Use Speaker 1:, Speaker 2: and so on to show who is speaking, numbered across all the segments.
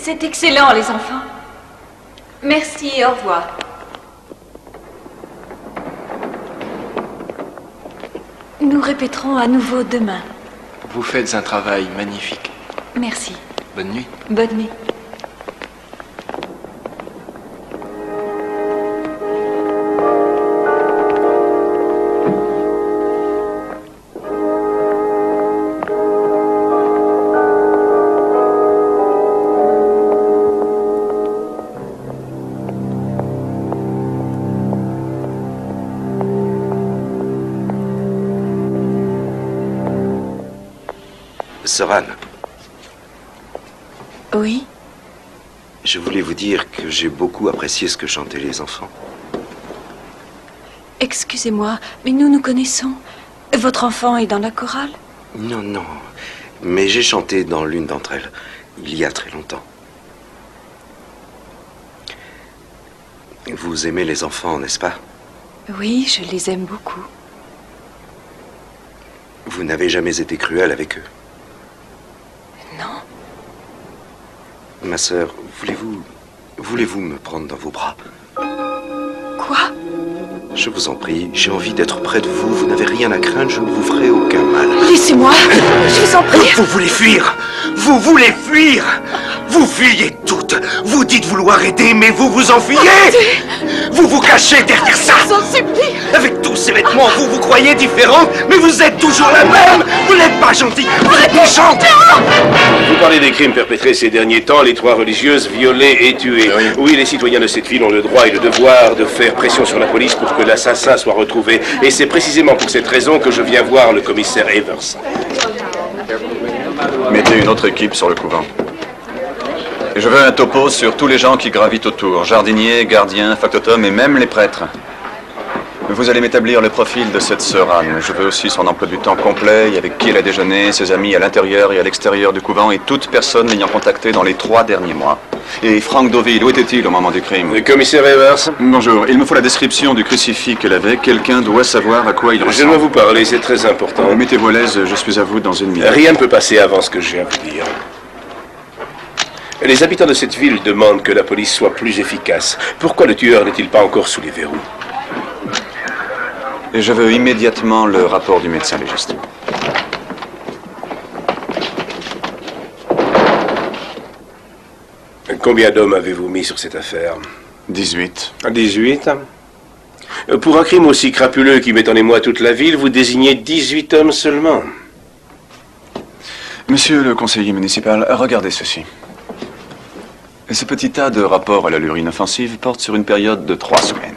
Speaker 1: C'est excellent, les enfants. Merci et au revoir. Nous répéterons à nouveau demain.
Speaker 2: Vous faites un travail magnifique.
Speaker 1: Merci.
Speaker 2: Bonne nuit.
Speaker 1: Bonne nuit.
Speaker 3: Soran,
Speaker 1: Oui?
Speaker 3: je voulais vous dire que j'ai beaucoup apprécié ce que chantaient les enfants.
Speaker 1: Excusez-moi, mais nous nous connaissons. Votre enfant est dans la chorale?
Speaker 3: Non, non, mais j'ai chanté dans l'une d'entre elles, il y a très longtemps. Vous aimez les enfants, n'est-ce pas?
Speaker 1: Oui, je les aime beaucoup.
Speaker 3: Vous n'avez jamais été cruel avec eux?
Speaker 1: Non.
Speaker 3: Ma sœur, voulez-vous me prendre dans vos bras?
Speaker 1: Quoi?
Speaker 3: Je vous en prie, j'ai envie d'être près de vous. Vous n'avez rien à craindre, je ne vous ferai aucun mal.
Speaker 1: Laissez-moi, je vous en prie.
Speaker 3: Vous voulez fuir? Vous voulez fuir? Vous fuyez toutes. Vous dites vouloir aider, mais vous vous enfuyez. Vous vous cachez derrière ça.
Speaker 1: Je vous en supplie.
Speaker 3: Avec tous ces vêtements, vous vous croyez différente, mais vous êtes toujours la même. Vous n'êtes pas gentille, vous êtes méchante.
Speaker 4: Vous parlez des crimes perpétrés ces derniers temps, les 3 religieuses violées et tuées. Oui, les citoyens de cette ville ont le droit et le devoir de faire pression sur la police pour que l'assassin soit retrouvé. Et c'est précisément pour cette raison que je viens voir le commissaire Evers.
Speaker 5: Mettez une autre équipe sur le couvent. Et je veux un topo sur tous les gens qui gravitent autour. Jardiniers, gardiens, factotums et même les prêtres. Vous allez m'établir le profil de cette sœur Anne. Je veux aussi son emploi du temps complet, et avec qui elle a déjeuné, ses amis à l'intérieur et à l'extérieur du couvent et toute personne l'ayant contacté dans les 3 derniers mois. Et Frank Deauville, où était-il au moment du crime?
Speaker 4: Le commissaire Evers?
Speaker 5: Bonjour, il me faut la description du crucifix qu'elle avait. Quelqu'un doit savoir à quoi il ressemble.
Speaker 4: Je dois vous parler, c'est très important.
Speaker 5: Mettez-vous à l'aise, je suis à vous dans une minute.
Speaker 4: Rien ne peut passer avant ce que j'ai à vous dire. Les habitants de cette ville demandent que la police soit plus efficace. Pourquoi le tueur n'est-il pas encore sous les verrous?
Speaker 5: Et je veux immédiatement le rapport du médecin légiste.
Speaker 4: Combien d'hommes avez-vous mis sur cette affaire?
Speaker 5: 18.
Speaker 4: 18? Pour un crime aussi crapuleux qui met en émoi toute la ville, vous désignez 18 hommes seulement.
Speaker 5: Monsieur le conseiller municipal, regardez ceci. Ce petit tas de rapports à l'allure inoffensive porte sur une période de 3 semaines.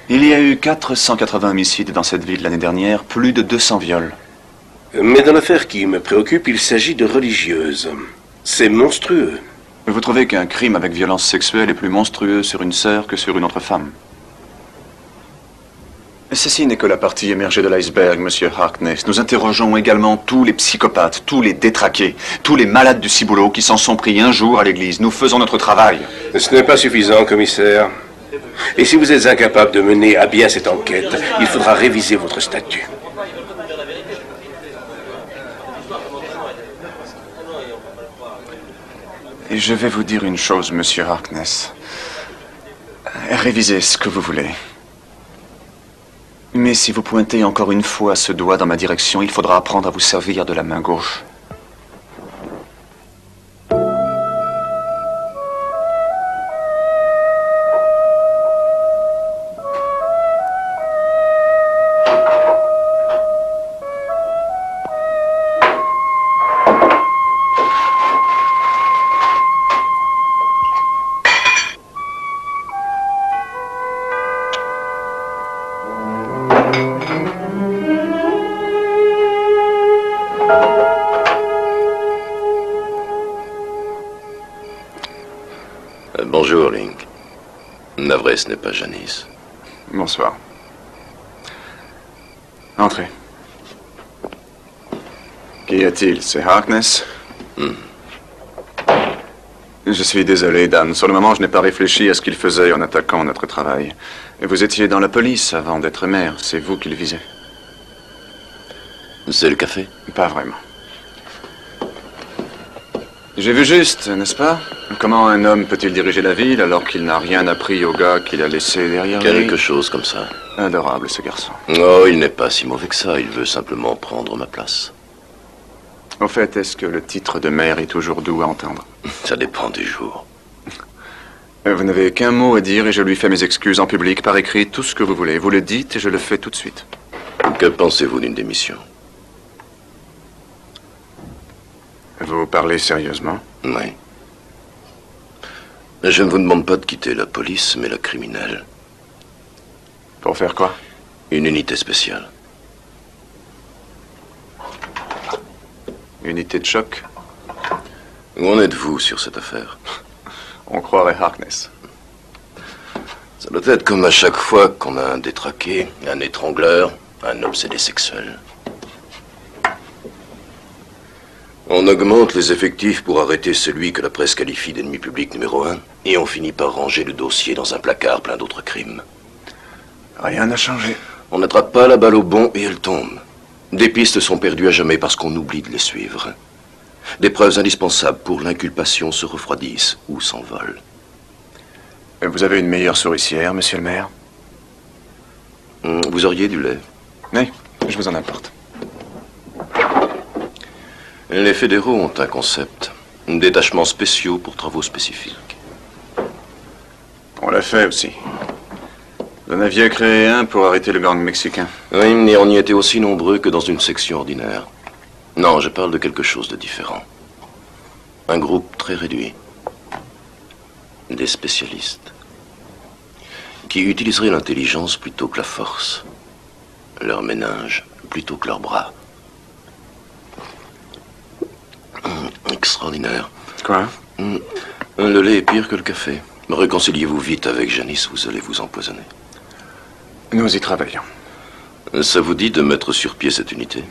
Speaker 5: Il y a eu 480 homicides dans cette ville l'année dernière, plus de 200 viols.
Speaker 4: Mais dans l'affaire qui me préoccupe, il s'agit de religieuses. C'est monstrueux.
Speaker 5: Vous trouvez qu'un crime avec violence sexuelle est plus monstrueux sur une sœur que sur une autre femme? Ceci n'est que la partie émergée de l'iceberg, monsieur Harkness. Nous interrogeons également tous les psychopathes, tous les détraqués, tous les malades du ciboulot qui s'en sont pris un jour à l'église. Nous faisons notre travail.
Speaker 4: Ce n'est pas suffisant, commissaire. Et si vous êtes incapable de mener à bien cette enquête, il faudra réviser votre statut.
Speaker 5: Et je vais vous dire une chose, monsieur Harkness. Révisez ce que vous voulez. Mais si vous pointez encore une fois ce doigt dans ma direction, il faudra apprendre à vous servir de la main gauche.
Speaker 6: Bonjour, Link. Navré, ce n'est pas Janice.
Speaker 5: Bonsoir. Entrez. Qu'y a-t-il? C'est Harkness? Je suis désolé, Dan. Sur le moment, je n'ai pas réfléchi à ce qu'il faisait en attaquant notre travail. Et vous étiez dans la police avant d'être maire. C'est vous qu'il visait.
Speaker 6: C'est le café?
Speaker 5: Pas vraiment. J'ai vu juste, n'est-ce pas? Comment un homme peut-il diriger la ville alors qu'il n'a rien appris au gars qu'il a laissé derrière lui?
Speaker 6: Quelque chose comme ça.
Speaker 5: Adorable, ce garçon.
Speaker 6: Oh, il n'est pas si mauvais que ça. Il veut simplement prendre ma place.
Speaker 5: Au fait, est-ce que le titre de maire est toujours doux à entendre?
Speaker 6: Ça dépend des jours.
Speaker 5: Vous n'avez qu'un mot à dire et je lui fais mes excuses en public, par écrit, tout ce que vous voulez. Vous le dites et je le fais tout de suite.
Speaker 6: Que pensez-vous d'une démission?
Speaker 5: Vous parlez sérieusement?
Speaker 6: Oui. Je ne vous demande pas de quitter la police, mais la criminelle.
Speaker 5: Pour faire quoi?
Speaker 6: Une unité spéciale.
Speaker 5: Unité de choc?
Speaker 6: Où en êtes-vous sur cette affaire?
Speaker 5: On croirait Harkness.
Speaker 6: Ça doit être comme à chaque fois qu'on a un détraqué, un étrangleur, un obsédé sexuel. On augmente les effectifs pour arrêter celui que la presse qualifie d'ennemi public numéro 1, et on finit par ranger le dossier dans un placard plein d'autres crimes.
Speaker 5: Rien n'a changé.
Speaker 6: On n'attrape pas la balle au bon et elle tombe. Des pistes sont perdues à jamais parce qu'on oublie de les suivre. Des preuves indispensables pour l'inculpation se refroidissent ou s'envolent.
Speaker 5: Vous avez une meilleure souricière, monsieur le maire?
Speaker 6: Vous auriez du lait?
Speaker 5: Oui, je vous en apporte.
Speaker 6: Les fédéraux ont un concept. Détachements spéciaux pour travaux spécifiques.
Speaker 5: On l'a fait aussi. Vous en aviez créé un pour arrêter le gang mexicain.
Speaker 6: Oui, mais on y était aussi nombreux que dans une section ordinaire. Non, je parle de quelque chose de différent. Un groupe très réduit. Des spécialistes. Qui utiliseraient l'intelligence plutôt que la force. Leur méninge plutôt que leurs bras. Extraordinaire.
Speaker 5: Quoi?
Speaker 6: Le lait est pire que le café. Réconciliez-vous vite avec Janice, vous allez vous empoisonner.
Speaker 5: Nous y travaillons.
Speaker 6: Ça vous dit de mettre sur pied cette unité?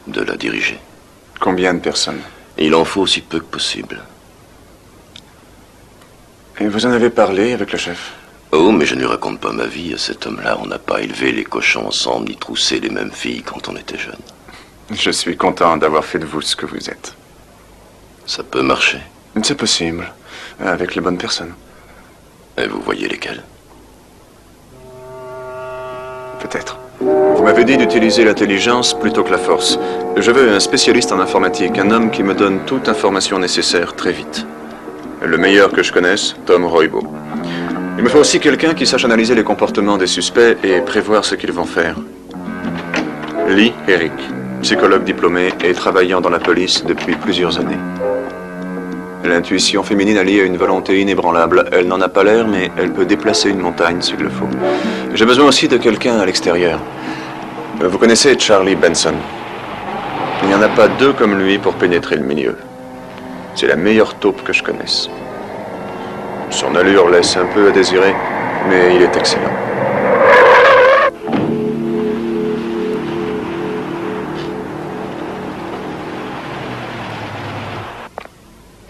Speaker 6: De la diriger?
Speaker 5: Combien de personnes?
Speaker 6: Il en faut aussi peu que possible.
Speaker 5: Et vous en avez parlé avec le chef?
Speaker 6: Oh, mais je ne lui raconte pas ma vie à cet homme-là. On n'a pas élevé les cochons ensemble, ni troussé les mêmes filles quand on était jeunes.
Speaker 5: Je suis content d'avoir fait de vous ce que vous êtes.
Speaker 6: Ça peut marcher.
Speaker 5: C'est possible, avec les bonnes personnes.
Speaker 6: Et vous voyez lesquelles?
Speaker 5: Peut-être. Vous m'avez dit d'utiliser l'intelligence plutôt que la force. Je veux un spécialiste en informatique, un homme qui me donne toute information nécessaire très vite. Le meilleur que je connaisse, Tom Roybo. Il me faut aussi quelqu'un qui sache analyser les comportements des suspects et prévoir ce qu'ils vont faire. Lee Eric, psychologue diplômé et travaillant dans la police depuis plusieurs années. L'intuition féminine alliée à une volonté inébranlable. Elle n'en a pas l'air, mais elle peut déplacer une montagne s'il le faut. J'ai besoin aussi de quelqu'un à l'extérieur. Vous connaissez Charlie Benson? Il n'y en a pas deux comme lui pour pénétrer le milieu. C'est la meilleure taupe que je connaisse. Son allure laisse un peu à désirer, mais il est excellent.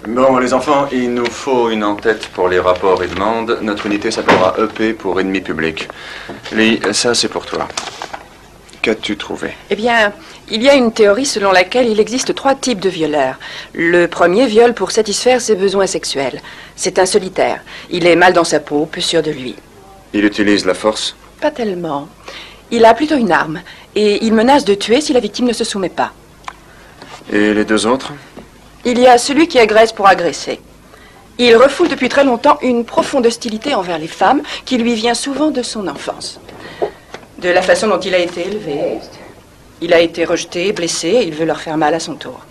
Speaker 5: Bon, les enfants, il nous faut une en-tête pour les rapports et demandes. Notre unité s'appellera EP pour ennemi public. Lee, ça c'est pour toi. Qu'as-tu trouvé?
Speaker 7: Eh bien, il y a une théorie selon laquelle il existe 3 types de violeurs. Le premier viole pour satisfaire ses besoins sexuels. C'est un solitaire. Il est mal dans sa peau, peu sûr de lui.
Speaker 5: Il utilise la force?
Speaker 7: Pas tellement. Il a plutôt une arme. Et il menace de tuer si la victime ne se soumet pas.
Speaker 5: Et les deux autres?
Speaker 7: Il y a celui qui agresse pour agresser. Il refoule depuis très longtemps une profonde hostilité envers les femmes qui lui vient souvent de son enfance. De la façon dont il a été élevé. Il a été rejeté, blessé, et il veut leur faire mal à son tour.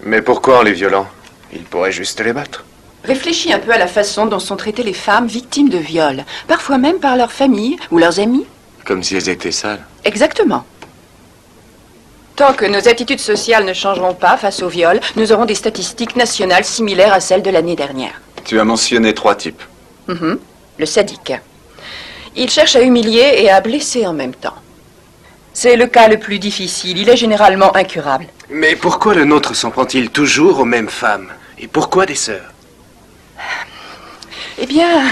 Speaker 3: Mais pourquoi en les violant? Il pourrait juste les battre.
Speaker 7: Réfléchis un peu à la façon dont sont traitées les femmes victimes de viol, parfois même par leur famille ou leurs amis.
Speaker 3: Comme si elles étaient sales.
Speaker 7: Exactement. Tant que nos attitudes sociales ne changeront pas face au viol, nous aurons des statistiques nationales similaires à celles de l'année dernière.
Speaker 5: Tu as mentionné 3 types.
Speaker 7: Le sadique. Il cherche à humilier et à blesser en même temps. C'est le cas le plus difficile. Il est généralement incurable.
Speaker 3: Mais pourquoi le nôtre s'en prend-il toujours aux mêmes femmes? Et pourquoi des sœurs?
Speaker 7: Eh bien,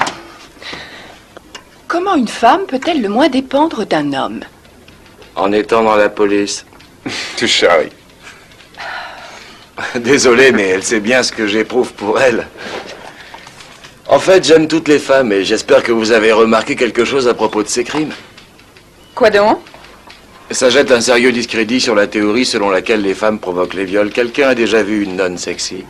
Speaker 7: comment une femme peut-elle le moins dépendre d'un homme?
Speaker 3: En étant dans la police.
Speaker 5: Tu charries.
Speaker 8: Désolé, mais elle sait bien ce que j'éprouve pour elle. En fait, j'aime toutes les femmes et j'espère que vous avez remarqué quelque chose à propos de ces crimes.
Speaker 7: Quoi donc?
Speaker 8: Ça jette un sérieux discrédit sur la théorie selon laquelle les femmes provoquent les viols. Quelqu'un a déjà vu une nonne sexy?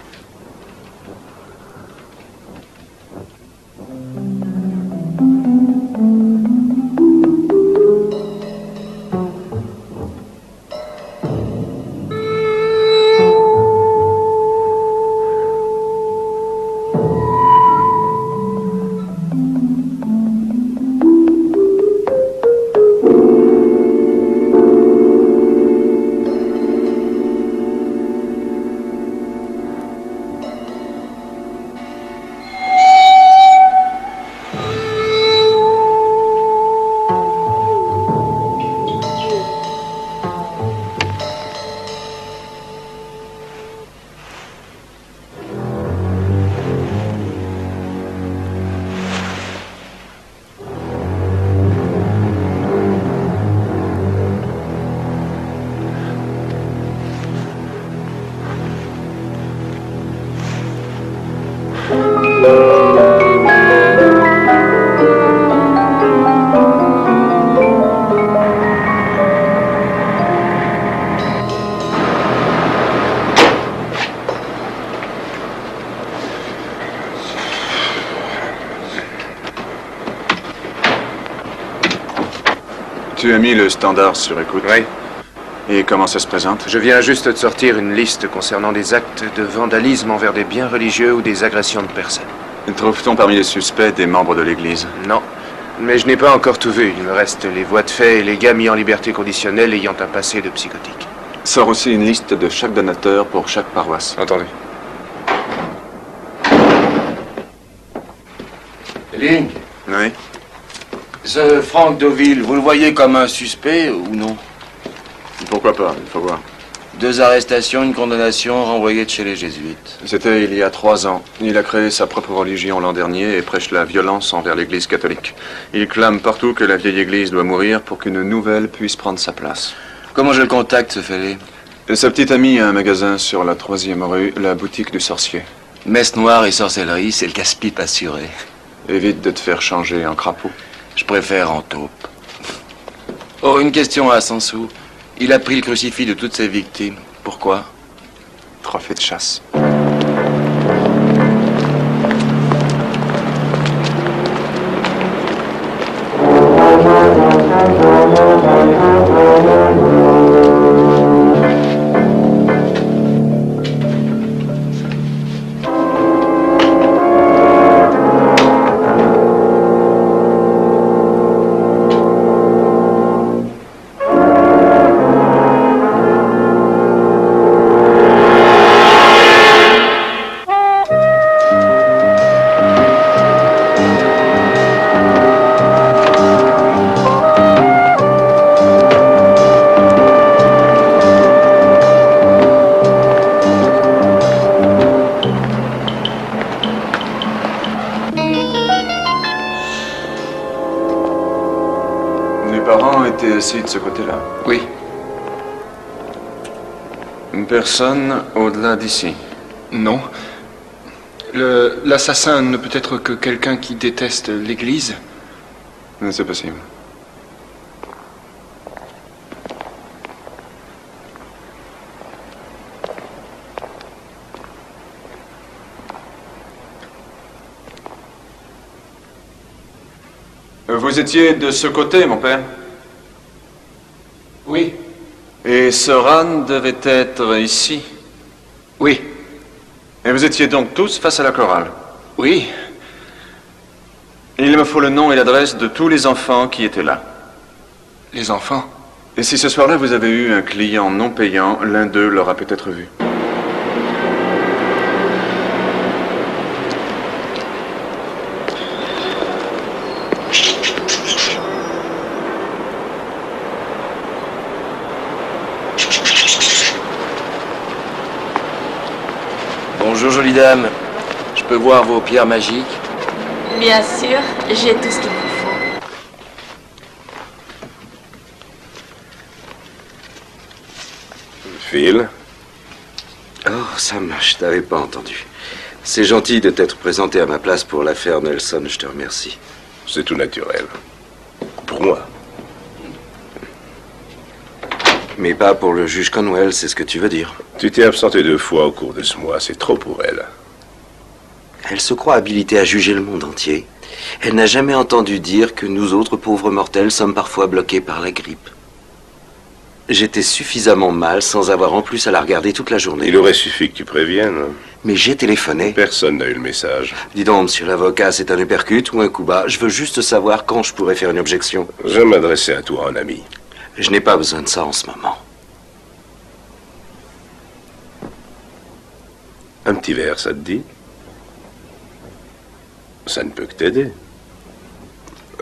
Speaker 5: Tu as mis le standard sur écoute.
Speaker 4: Oui.
Speaker 5: Et comment ça se présente?
Speaker 4: Je viens juste de sortir une liste concernant des actes de vandalisme envers des biens religieux ou des agressions de personnes.
Speaker 5: Trouve-t-on parmi les suspects des membres de l'Église?
Speaker 4: Non. Mais je n'ai pas encore tout vu. Il me reste les voies de fait et les gars mis en liberté conditionnelle ayant un passé de psychotique.
Speaker 5: Sors aussi une liste de chaque donateur pour chaque paroisse.
Speaker 4: Entendu.
Speaker 8: Link,
Speaker 5: Oui.
Speaker 8: ce Franck Deauville, vous le voyez comme un suspect ou non?
Speaker 5: Pourquoi pas, il faut voir.
Speaker 8: 2 arrestations, une condamnation, renvoyé de chez les jésuites.
Speaker 5: C'était il y a 3 ans. Il a créé sa propre religion l'an dernier et prêche la violence envers l'Église catholique. Il clame partout que la vieille Église doit mourir pour qu'une nouvelle puisse prendre sa place.
Speaker 8: Comment je le contacte, ce fêlé?
Speaker 5: Sa petite amie a un magasin sur la 3e rue, la boutique du sorcier.
Speaker 8: Messe noire et sorcellerie, c'est le casse-pipe assuré.
Speaker 5: Évite de te faire changer en crapaud.
Speaker 8: Je préfère en taupe. Oh, une question à 100 sous. Il a pris le crucifix de toutes ses victimes. Pourquoi?
Speaker 5: Trophée de chasse. Assis de ce côté-là.
Speaker 2: Oui.
Speaker 5: Une personne au-delà d'ici.
Speaker 2: Non. L'assassin ne peut être que quelqu'un qui déteste l'Église.
Speaker 5: C'est possible. Vous étiez de ce côté, mon père?
Speaker 2: Oui.
Speaker 5: Et Soran devait être ici?
Speaker 2: Oui.
Speaker 5: Et vous étiez donc tous face à la chorale?
Speaker 2: Oui.
Speaker 5: Il me faut le nom et l'adresse de tous les enfants qui étaient là.
Speaker 2: Les enfants?
Speaker 5: Et si ce soir-là vous avez eu un client non payant, l'un d'eux l'aura peut-être vu.
Speaker 8: Bonjour, jolie dame. Je peux voir vos pierres magiques?
Speaker 1: Bien sûr, j'ai tout ce qu'il vous faut.
Speaker 4: Phil?
Speaker 8: Oh, Sam, je t'avais pas entendu. C'est gentil de t'être présenté à ma place pour l'affaire Nelson, je te remercie.
Speaker 4: C'est tout naturel. Pour moi.
Speaker 8: Mais pas pour le juge Conwell, c'est ce que tu veux dire.
Speaker 4: Tu t'es absenté 2 fois au cours de ce mois, c'est trop pour elle.
Speaker 8: Elle se croit habilitée à juger le monde entier. Elle n'a jamais entendu dire que nous autres pauvres mortels sommes parfois bloqués par la grippe. J'étais suffisamment mal sans avoir en plus à la regarder toute la journée.
Speaker 4: Il aurait suffi que tu préviennes.
Speaker 8: Mais j'ai téléphoné.
Speaker 4: Personne n'a eu le message.
Speaker 8: Dis donc, monsieur l'avocat, c'est un uppercut ou un coup bas? Je veux juste savoir quand je pourrais faire une objection.
Speaker 4: Je m'adressais à toi en ami.
Speaker 8: Je n'ai pas besoin de ça en ce moment.
Speaker 4: Un petit verre, ça te dit? Ça ne peut que t'aider.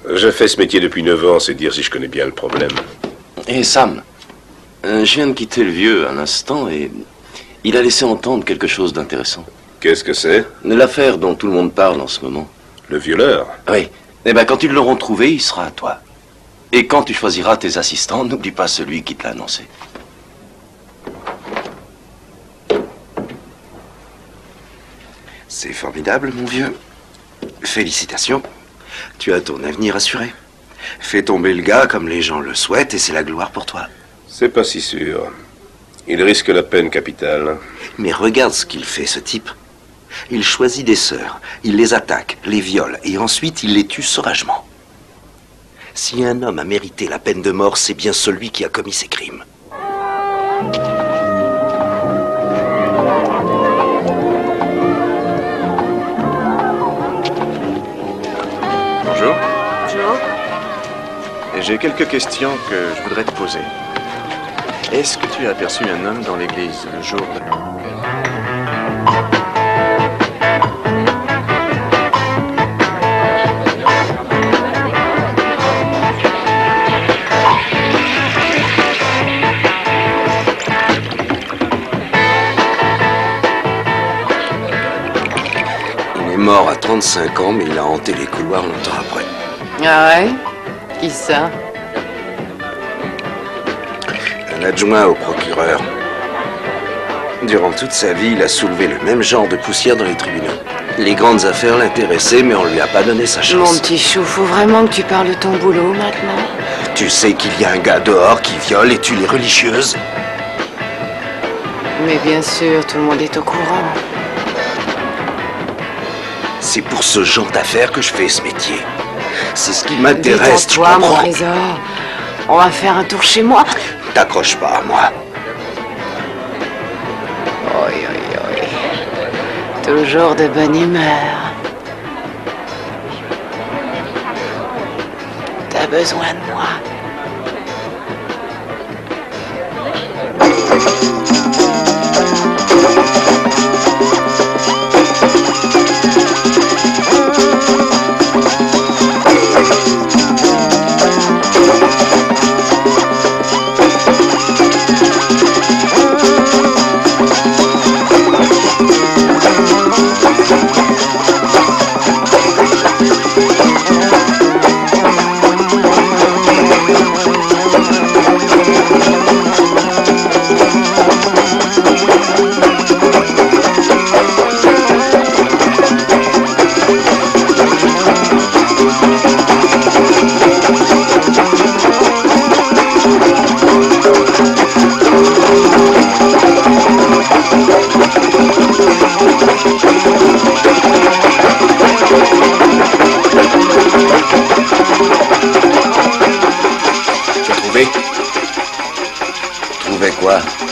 Speaker 4: Je fais ce métier depuis 9 ans, c'est dire si je connais bien le problème.
Speaker 6: Et Sam, je viens de quitter le vieux un instant et il a laissé entendre quelque chose d'intéressant.
Speaker 4: Qu'est-ce que c'est?
Speaker 6: L'affaire dont tout le monde parle en ce moment.
Speaker 4: Le violeur?
Speaker 6: Oui. Eh bien, quand ils l'auront trouvé, il sera à toi. Et quand tu choisiras tes assistants, n'oublie pas celui qui te l'a annoncé.
Speaker 8: C'est formidable, mon vieux. Félicitations. Tu as ton avenir assuré. Fais tomber le gars comme les gens le souhaitent et c'est la gloire pour toi.
Speaker 4: C'est pas si sûr. Il risque la peine capitale.
Speaker 8: Mais regarde ce qu'il fait, ce type. Il choisit des sœurs, il les attaque, les viole et ensuite il les tue sauvagement. Si un homme a mérité la peine de mort, c'est bien celui qui a commis ces crimes.
Speaker 5: Bonjour. Bonjour. J'ai quelques questions que je voudrais te poser. Est-ce que tu as aperçu un homme dans l'église le jour de...
Speaker 8: Il est mort à 35 ans, mais il a hanté les couloirs longtemps après.
Speaker 7: Ah ouais? Qui ça?
Speaker 8: Un adjoint au procureur. Durant toute sa vie, il a soulevé le même genre de poussière dans les tribunaux. Les grandes affaires l'intéressaient, mais on lui a pas donné sa chance.
Speaker 7: Mon petit chou, faut vraiment que tu parles de ton boulot maintenant.
Speaker 8: Tu sais qu'il y a un gars dehors qui viole et tue les religieuses?
Speaker 7: Mais bien sûr, tout le monde est au courant.
Speaker 8: C'est pour ce genre d'affaires que je fais ce métier. C'est ce qui m'intéresse, tu
Speaker 7: Détends-toi, mon
Speaker 8: comprends?
Speaker 7: trésor. On va faire un tour chez moi.
Speaker 8: T'accroches pas à moi.
Speaker 7: Oui, oui, oui. Toujours de bonne humeur. T'as besoin de moi.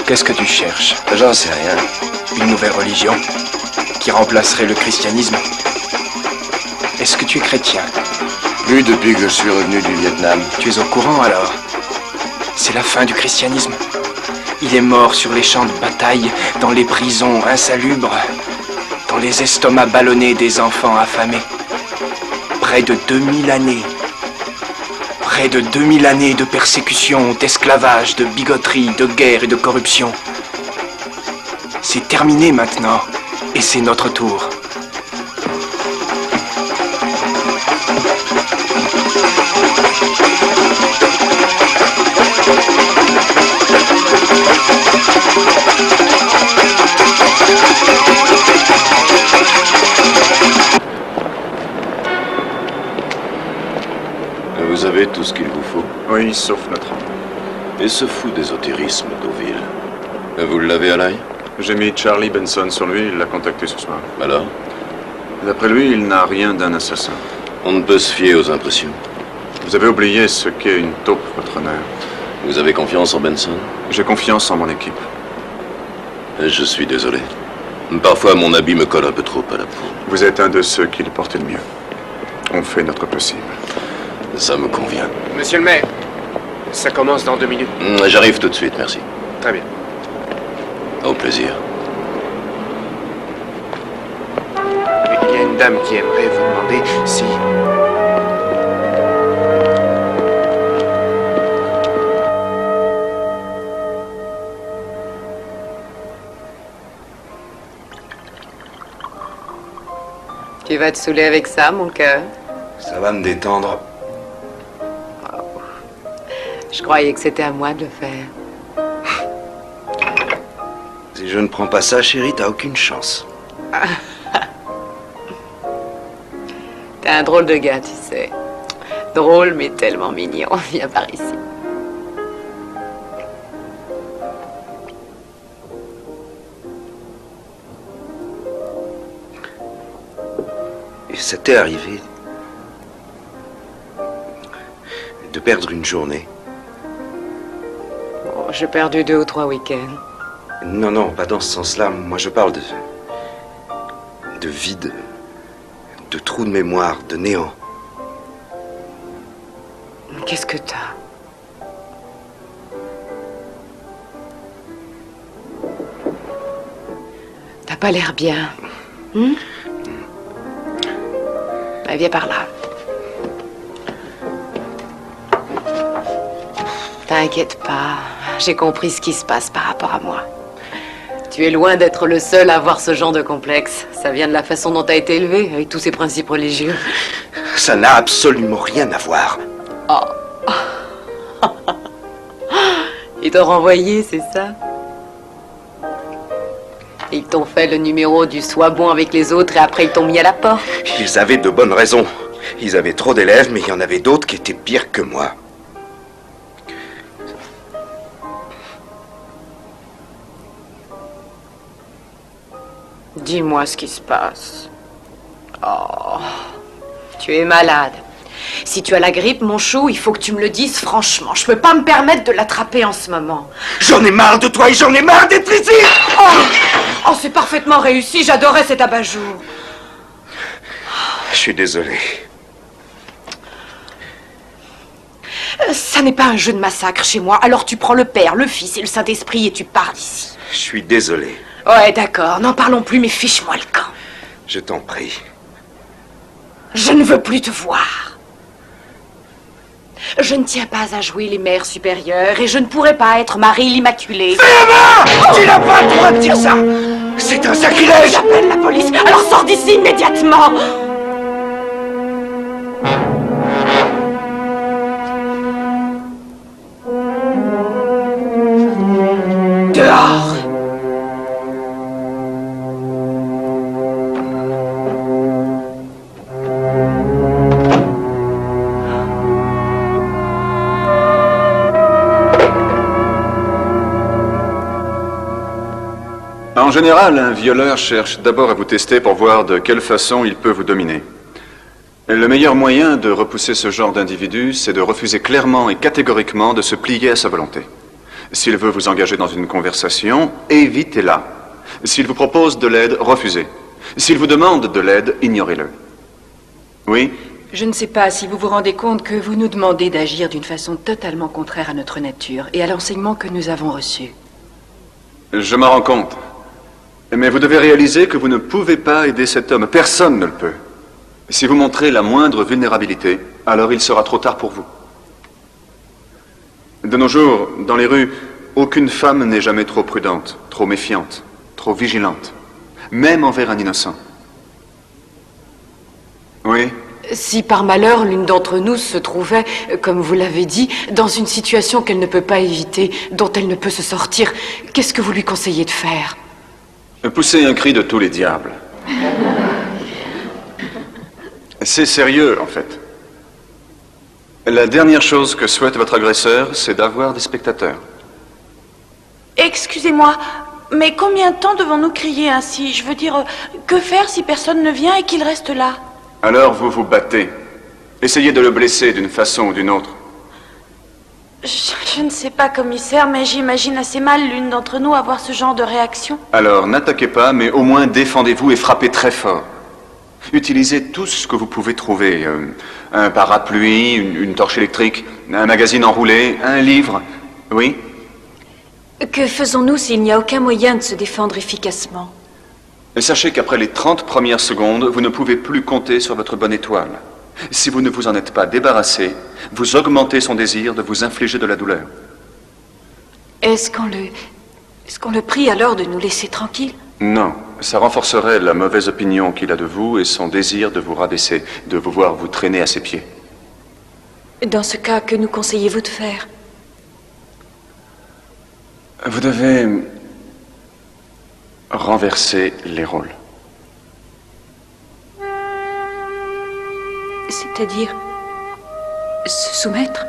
Speaker 2: Qu'est-ce que tu cherches?
Speaker 8: J'en sais rien.
Speaker 2: Une nouvelle religion qui remplacerait le christianisme? Est-ce que tu es chrétien?
Speaker 8: Plus depuis que je suis revenu du Vietnam.
Speaker 2: Tu es au courant alors? C'est la fin du christianisme. Il est mort sur les champs de bataille, dans les prisons insalubres, dans les estomacs ballonnés des enfants affamés. Près de 2000 années. Près de 2000 années de persécution, d'esclavage, de bigoterie, de guerre et de corruption. C'est terminé maintenant, et c'est notre tour.
Speaker 6: tout ce qu'il vous faut?
Speaker 5: Oui, sauf notre homme.
Speaker 6: Et ce fou d'ésotérisme, Deauville. Vous l'avez à l'œil?
Speaker 5: J'ai mis Charlie Benson sur lui, il l'a contacté ce soir.
Speaker 6: Alors?
Speaker 5: D'après lui, il n'a rien d'un assassin.
Speaker 6: On ne peut se fier aux impressions.
Speaker 5: Vous avez oublié ce qu'est une taupe, votre honneur.
Speaker 6: Vous avez confiance en Benson?
Speaker 5: J'ai confiance en mon équipe.
Speaker 6: Je suis désolé. Parfois, mon habit me colle un peu trop à la peau.
Speaker 5: Vous êtes un de ceux qui le portent le mieux. On fait notre possible.
Speaker 6: Ça me convient.
Speaker 2: Monsieur le maire, ça commence dans 2 minutes.
Speaker 6: J'arrive tout de suite, merci.
Speaker 2: Très bien.
Speaker 6: Au plaisir.
Speaker 2: Il y a une dame qui aimerait vous demander si...
Speaker 7: Tu vas te saouler avec ça, mon cœur?
Speaker 8: Ça va me détendre.
Speaker 7: Je croyais que c'était à moi de le faire.
Speaker 8: Si je ne prends pas ça, chérie, t'as aucune chance.
Speaker 7: T'es un drôle de gars, tu sais. Drôle, mais tellement mignon. Viens par ici.
Speaker 8: Et ça t'est arrivé de perdre une journée?
Speaker 7: Oh, j'ai perdu 2 ou 3 week-ends.
Speaker 8: Non, non, pas dans ce sens-là. Moi, je parle de vide, de trou de mémoire, de néant.
Speaker 7: Qu'est-ce que t'as? T'as pas l'air bien. Ben, viens par là. T'inquiète pas, j'ai compris ce qui se passe par rapport à moi. Tu es loin d'être le seul à avoir ce genre de complexe. Ça vient de la façon dont t'as été élevé, avec tous ces principes religieux.
Speaker 8: Ça n'a absolument rien à voir.
Speaker 7: Oh. Ils t'ont renvoyé, c'est ça? Ils t'ont fait le numéro du sois bon avec les autres et après ils t'ont mis à la porte.
Speaker 8: Ils avaient de bonnes raisons. Ils avaient trop d'élèves, mais il y en avait d'autres qui étaient pires que moi.
Speaker 7: Dis-moi ce qui se passe. Oh, tu es malade. Si tu as la grippe, mon chou, il faut que tu me le dises franchement. Je peux pas me permettre de l'attraper en ce moment.
Speaker 3: J'en ai marre de toi et j'en ai marre d'être ici!
Speaker 7: Oh, c'est parfaitement réussi. J'adorais cet abat-jour.
Speaker 8: Je suis désolé.
Speaker 7: Ça n'est pas un jeu de massacre chez moi. Alors tu prends le Père, le Fils et le Saint-Esprit et tu pars d'ici.
Speaker 8: Je suis désolé.
Speaker 7: Ouais, d'accord. N'en parlons plus, mais fiche-moi le camp.
Speaker 8: Je t'en prie.
Speaker 7: Je ne veux plus te voir. Je ne tiens pas à jouer les mères supérieures et je ne pourrai pas être Marie l'Immaculée.
Speaker 3: Ferme! Tu n'as pas le droit de dire ça! C'est un sacrilège!
Speaker 7: J'appelle la police, alors sors d'ici immédiatement! Dehors!
Speaker 5: En général, un violeur cherche d'abord à vous tester pour voir de quelle façon il peut vous dominer. Le meilleur moyen de repousser ce genre d'individu, c'est de refuser clairement et catégoriquement de se plier à sa volonté. S'il veut vous engager dans une conversation, évitez-la. S'il vous propose de l'aide, refusez. S'il vous demande de l'aide, ignorez-le. Oui?
Speaker 1: Je ne sais pas si vous vous rendez compte que vous nous demandez d'agir d'une façon totalement contraire à notre nature et à l'enseignement que nous avons reçu.
Speaker 5: Je m'en rends compte. Mais vous devez réaliser que vous ne pouvez pas aider cet homme. Personne ne le peut. Si vous montrez la moindre vulnérabilité, alors il sera trop tard pour vous. De nos jours, dans les rues, aucune femme n'est jamais trop prudente, trop méfiante, trop vigilante, même envers un innocent. Oui?
Speaker 7: Si par malheur l'une d'entre nous se trouvait, comme vous l'avez dit, dans une situation qu'elle ne peut pas éviter, dont elle ne peut se sortir, qu'est-ce que vous lui conseillez de faire?
Speaker 5: Pousser un cri de tous les diables. C'est sérieux, en fait. La dernière chose que souhaite votre agresseur, c'est d'avoir des spectateurs.
Speaker 9: Excusez-moi, mais combien de temps devons-nous crier ainsi? Je veux dire, que faire si personne ne vient et qu'il reste là?
Speaker 5: Alors vous vous battez. Essayez de le blesser d'une façon ou d'une autre.
Speaker 9: Je ne sais pas, commissaire, mais j'imagine assez mal l'une d'entre nous avoir ce genre de réaction.
Speaker 5: Alors n'attaquez pas, mais au moins défendez-vous et frappez très fort. Utilisez tout ce que vous pouvez trouver. Un parapluie, une torche électrique, un magazine enroulé, un livre. Oui?
Speaker 10: Que faisons-nous s'il n'y a aucun moyen de se défendre efficacement?
Speaker 5: Et sachez qu'après les 30 premières secondes, vous ne pouvez plus compter sur votre bonne étoile. Si vous ne vous en êtes pas débarrassé, vous augmentez son désir de vous infliger de la douleur.
Speaker 10: Est-ce qu'on le prie alors de nous laisser tranquilles?
Speaker 5: Non, ça renforcerait la mauvaise opinion qu'il a de vous et son désir de vous rabaisser, de vous voir vous traîner à ses pieds.
Speaker 10: Dans ce cas, que nous conseillez-vous de faire?
Speaker 5: Vous devez renverser les rôles.
Speaker 10: C'est-à-dire se soumettre?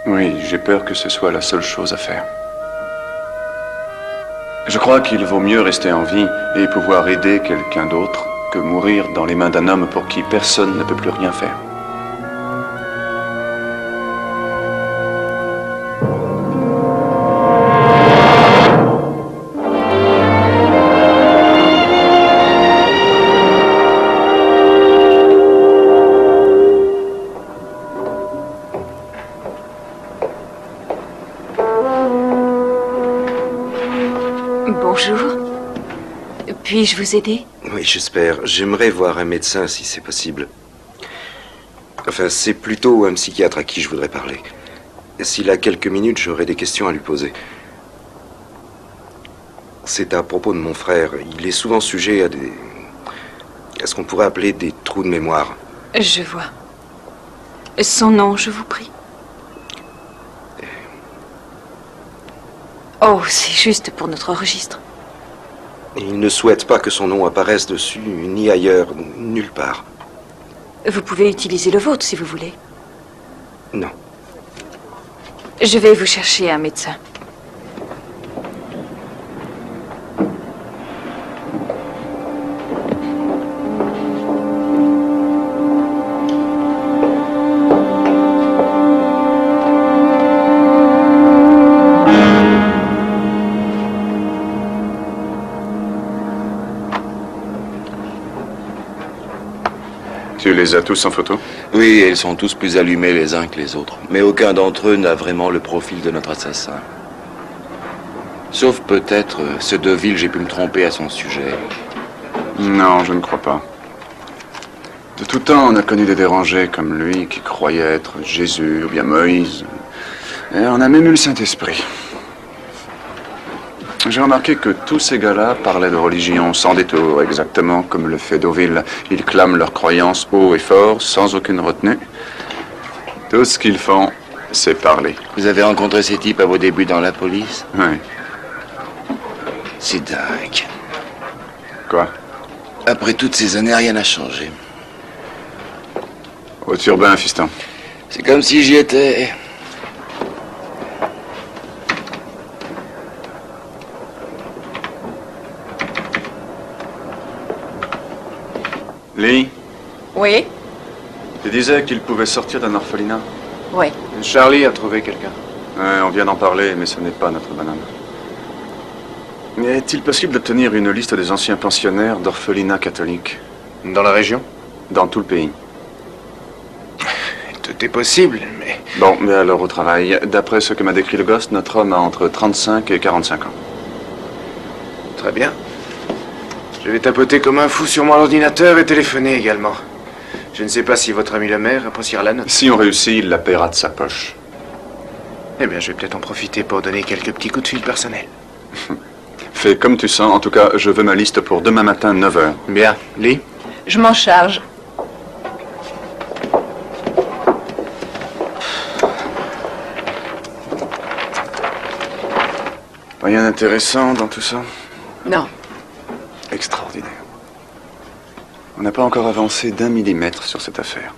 Speaker 5: Oui, j'ai peur que ce soit la seule chose à faire. Je crois qu'il vaut mieux rester en vie et pouvoir aider quelqu'un d'autre que mourir dans les mains d'un homme pour qui personne ne peut plus rien faire.
Speaker 10: Bonjour. Puis-je vous aider?
Speaker 8: Oui, j'espère. J'aimerais voir un médecin si c'est possible. Enfin, c'est plutôt un psychiatre à qui je voudrais parler. S'il a quelques minutes, j'aurais des questions à lui poser. C'est à propos de mon frère. Il est souvent sujet à ce qu'on pourrait appeler des trous de mémoire.
Speaker 10: Je vois. Son nom, je vous prie. Oh, c'est juste pour notre registre.
Speaker 8: Il ne souhaite pas que son nom apparaisse dessus, ni ailleurs, nulle part.
Speaker 10: Vous pouvez utiliser le vôtre si vous voulez.
Speaker 8: Non.
Speaker 10: Je vais vous chercher un médecin.
Speaker 5: Tu les as tous en photo?
Speaker 11: Oui, ils sont tous plus allumés les uns que les autres. Mais aucun d'entre eux n'a vraiment le profil de notre assassin. Sauf peut-être ce Deville, j'ai pu me tromper à son sujet.
Speaker 5: Non, je ne crois pas. De tout temps, on a connu des dérangés comme lui qui croyaient être Jésus ou bien Moïse. Et on a même eu le Saint-Esprit. J'ai remarqué que tous ces gars-là parlaient de religion sans détour, exactement comme le fait Deauville. Ils clament leurs croyances haut et fort, sans aucune retenue. Tout ce qu'ils font, c'est parler.
Speaker 11: Vous avez rencontré ces types à vos débuts dans la police?
Speaker 5: Oui.
Speaker 11: C'est dingue.
Speaker 5: Quoi?
Speaker 11: Après toutes ces années, rien n'a changé.
Speaker 5: Au turbin, fiston.
Speaker 11: C'est comme si j'y étais.
Speaker 5: Lee,
Speaker 7: Oui?
Speaker 5: tu disais qu'il pouvait sortir d'un orphelinat.
Speaker 7: Oui.
Speaker 2: Charlie a trouvé quelqu'un.
Speaker 5: Ouais, on vient d'en parler, mais ce n'est pas notre banane. Est-il possible d'obtenir une liste des anciens pensionnaires d'orphelinats catholiques?
Speaker 2: Dans la région?
Speaker 5: Dans tout le pays.
Speaker 2: Tout est possible, mais...
Speaker 5: Bon, mais alors au travail. D'après ce que m'a décrit le gosse, notre homme a entre 35 et 45 ans.
Speaker 2: Très bien. Je vais tapoter comme un fou sur mon ordinateur et téléphoner également. Je ne sais pas si votre ami le maire appréciera la note.
Speaker 5: Si on réussit, il la paiera de sa poche.
Speaker 2: Eh bien, je vais peut-être en profiter pour donner quelques petits coups de fil personnels.
Speaker 5: Fais comme tu sens. En tout cas, je veux ma liste pour demain matin, 9h.
Speaker 2: Bien. Lee?
Speaker 7: Je m'en charge.
Speaker 5: Rien d'intéressant dans tout ça?
Speaker 1: Non.
Speaker 5: Extraordinaire. On n'a pas encore avancé d'1 millimètre sur cette affaire.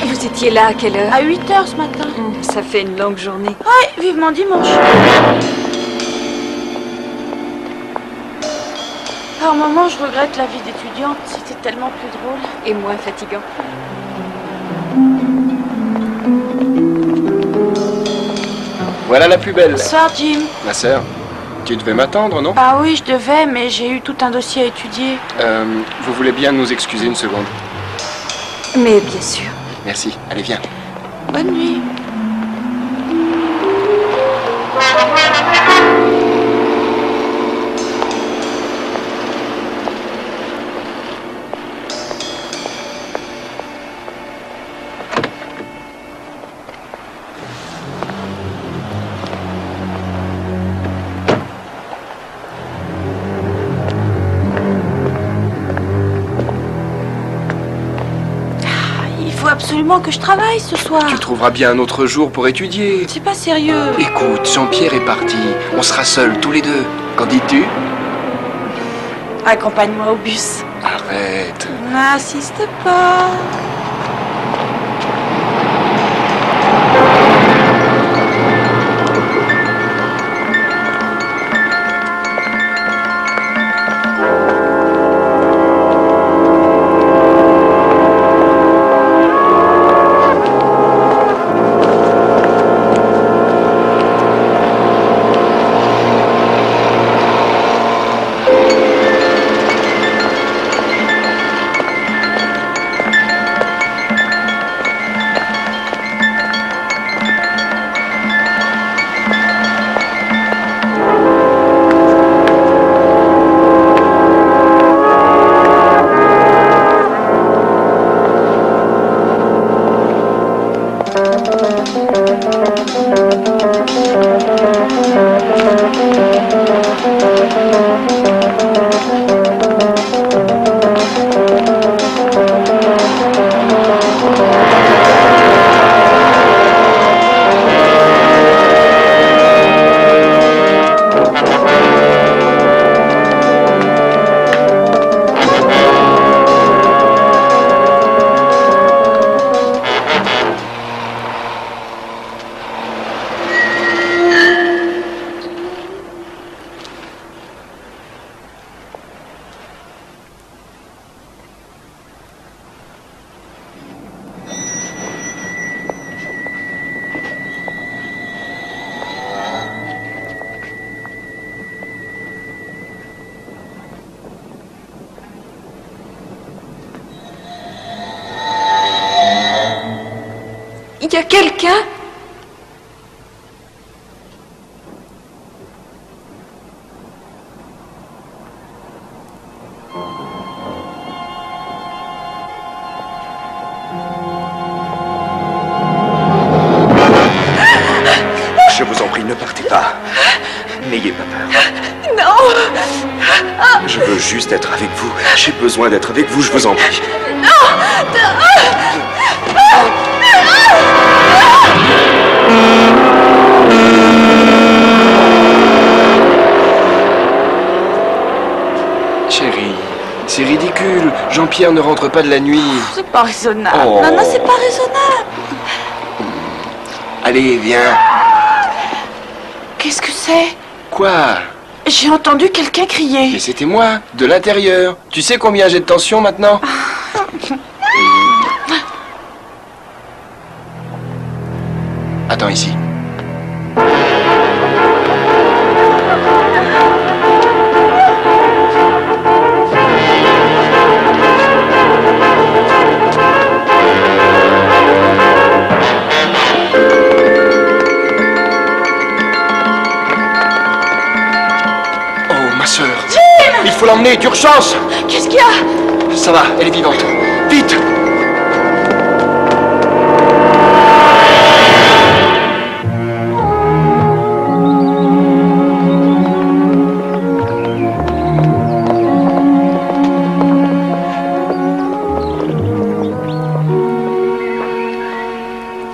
Speaker 10: Vous étiez là à quelle heure?
Speaker 9: À 8 h ce matin.
Speaker 10: Ça fait une longue journée.
Speaker 9: Ouais, vivement dimanche. Par moments, je regrette la vie d'étudiante. C'était tellement plus drôle.
Speaker 10: Et moins fatigant.
Speaker 2: Voilà la plus belle.
Speaker 9: Bonsoir, Jim.
Speaker 2: Ma sœur, tu devais m'attendre, non?
Speaker 9: Ah oui, je devais, mais j'ai eu tout un dossier à étudier.
Speaker 2: Vous voulez bien nous excuser une seconde?
Speaker 10: Mais bien sûr.
Speaker 2: Merci. Allez, viens.
Speaker 9: Bonne nuit. Absolument que je travaille ce soir.
Speaker 2: Tu trouveras bien un autre jour pour étudier.
Speaker 9: C'est pas sérieux.
Speaker 2: Écoute, Jean-Pierre est parti. On sera seuls tous les deux. Qu'en dis-tu?
Speaker 9: Accompagne-moi au bus.
Speaker 2: Arrête.
Speaker 9: N'insiste pas.
Speaker 10: Il y a quelqu'un?
Speaker 3: Je vous en prie, ne partez pas. N'ayez pas peur.
Speaker 9: Non!
Speaker 3: Je veux juste être avec vous. J'ai besoin d'être avec vous, je vous en prie.
Speaker 2: Chérie, c'est ridicule. Jean-Pierre ne rentre pas de la nuit.
Speaker 9: C'est pas raisonnable.
Speaker 2: Oh.
Speaker 9: Non, c'est pas raisonnable.
Speaker 2: Allez, viens.
Speaker 9: Qu'est-ce que c'est?
Speaker 2: Quoi?
Speaker 9: J'ai entendu quelqu'un crier.
Speaker 2: Mais c'était moi, de l'intérieur. Tu sais combien j'ai de tension maintenant? Attends ici. Oh, ma sœur.
Speaker 9: Jim!
Speaker 2: Il faut l'emmener, d'urgence.
Speaker 9: Qu'est-ce qu'il y a?
Speaker 2: Ça va, elle est vivante. Vite!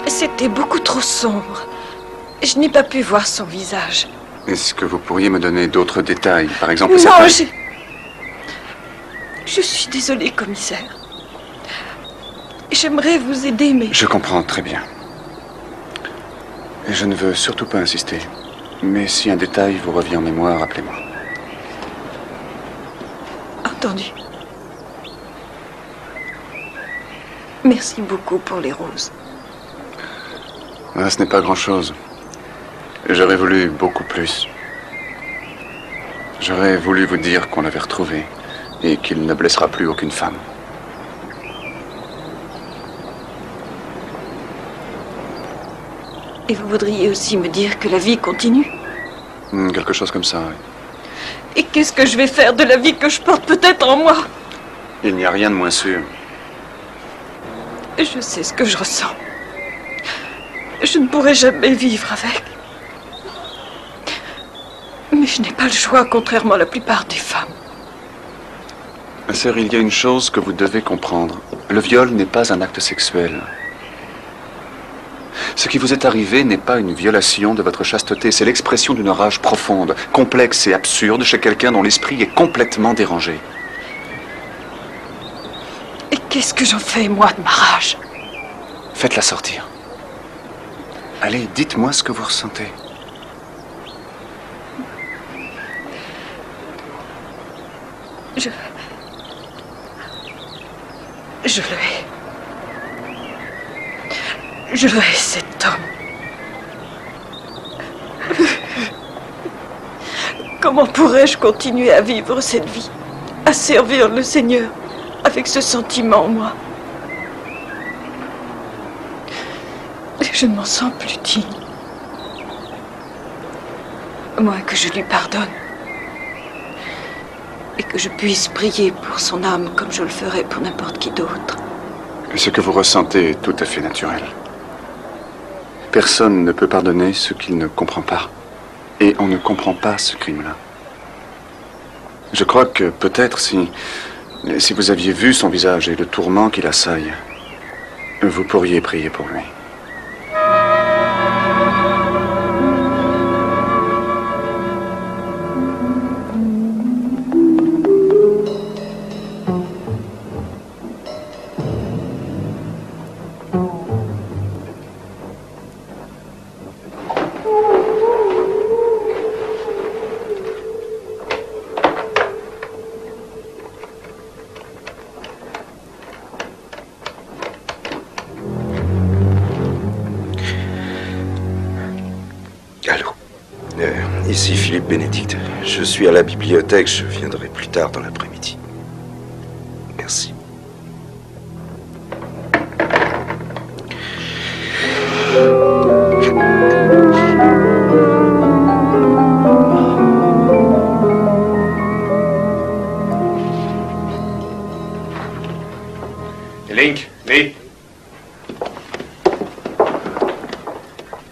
Speaker 7: C'était beaucoup trop sombre. Je n'ai pas pu voir son visage.
Speaker 5: Est-ce que vous pourriez me donner d'autres détails? Par exemple, sa
Speaker 7: Non,
Speaker 5: taille?
Speaker 7: je suis désolée, commissaire. J'aimerais vous aider, mais...
Speaker 5: Je comprends très bien. Et je ne veux surtout pas insister. Mais si un détail vous revient en mémoire, appelez-moi.
Speaker 7: Entendu. Merci beaucoup pour les roses.
Speaker 5: Ah, ce n'est pas grand-chose. J'aurais voulu beaucoup plus. J'aurais voulu vous dire qu'on l'avait retrouvé et qu'il ne blessera plus aucune femme.
Speaker 7: Et vous voudriez aussi me dire que la vie continue?
Speaker 5: Quelque chose comme ça, oui.
Speaker 7: Et qu'est-ce que je vais faire de la vie que je porte peut-être en moi?
Speaker 5: Il n'y a rien de moins sûr.
Speaker 7: Je sais ce que je ressens. Je ne pourrai jamais vivre avec. Mais je n'ai pas le choix, contrairement à la plupart des femmes.
Speaker 5: Ma sœur, il y a une chose que vous devez comprendre. Le viol n'est pas un acte sexuel. Ce qui vous est arrivé n'est pas une violation de votre chasteté, c'est l'expression d'une rage profonde, complexe et absurde chez quelqu'un dont l'esprit est complètement dérangé.
Speaker 7: Et qu'est-ce que j'en fais, moi, de ma rage?
Speaker 5: Faites-la sortir. Allez, dites-moi ce que vous ressentez.
Speaker 7: Je le hais. Je hais cet homme. Comment pourrais-je continuer à vivre cette vie, à servir le Seigneur avec ce sentiment en moi? Je ne m'en sens plus digne. Moins que je lui pardonne. Et que je puisse prier pour son âme comme je le ferais pour n'importe qui d'autre.
Speaker 5: Ce que vous ressentez est tout à fait naturel. Personne ne peut pardonner ce qu'il ne comprend pas. Et on ne comprend pas ce crime-là. Je crois que peut-être si vous aviez vu son visage et le tourment qu'il assaille, vous pourriez prier pour lui.
Speaker 8: Ici Philippe Bénédicte. Je suis à la bibliothèque, je viendrai plus tard dans l'après-midi. Merci.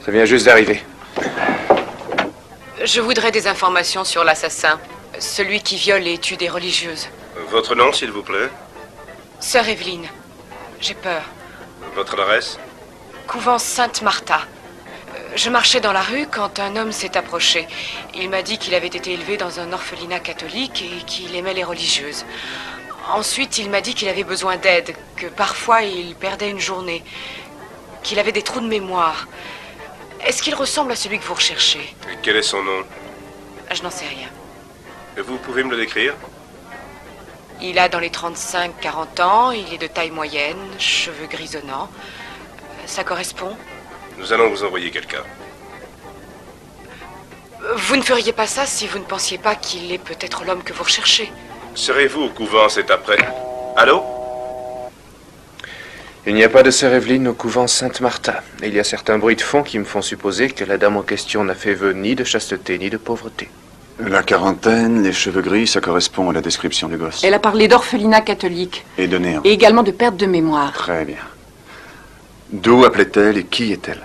Speaker 2: Ça vient juste d'arriver.
Speaker 7: Je voudrais des informations sur l'assassin. Celui qui viole et tue des religieuses.
Speaker 4: Votre nom, s'il vous plaît?
Speaker 7: Sœur Evelyne. J'ai peur.
Speaker 4: Votre adresse?
Speaker 7: Couvent Sainte-Martha. Je marchais dans la rue quand un homme s'est approché. Il m'a dit qu'il avait été élevé dans un orphelinat catholique et qu'il aimait les religieuses. Ensuite, il m'a dit qu'il avait besoin d'aide, que parfois il perdait une journée, qu'il avait des trous de mémoire. Est-ce qu'il ressemble à celui que vous recherchez?
Speaker 4: Et quel est son nom?
Speaker 7: Je n'en sais rien.
Speaker 4: Et vous pouvez me le décrire?
Speaker 7: Il a dans les 35-40 ans, il est de taille moyenne, cheveux grisonnants. Ça correspond?
Speaker 4: Nous allons vous envoyer quelqu'un.
Speaker 7: Vous ne feriez pas ça si vous ne pensiez pas qu'il est peut-être l'homme que vous recherchez.
Speaker 4: Serez-vous au couvent cet après? Allô?
Speaker 2: Il n'y a pas de sœur Evelyne au couvent Sainte-Martha. Et il y a certains bruits de fond qui me font supposer que la dame en question n'a fait vœu ni de chasteté ni de pauvreté.
Speaker 5: La quarantaine, les cheveux gris, ça correspond à la description du gosse.
Speaker 7: Elle a parlé d'orphelinat catholique.
Speaker 5: Et de néant.
Speaker 7: Et également de perte de mémoire.
Speaker 5: Très bien. D'où appelait-elle et qui est-elle?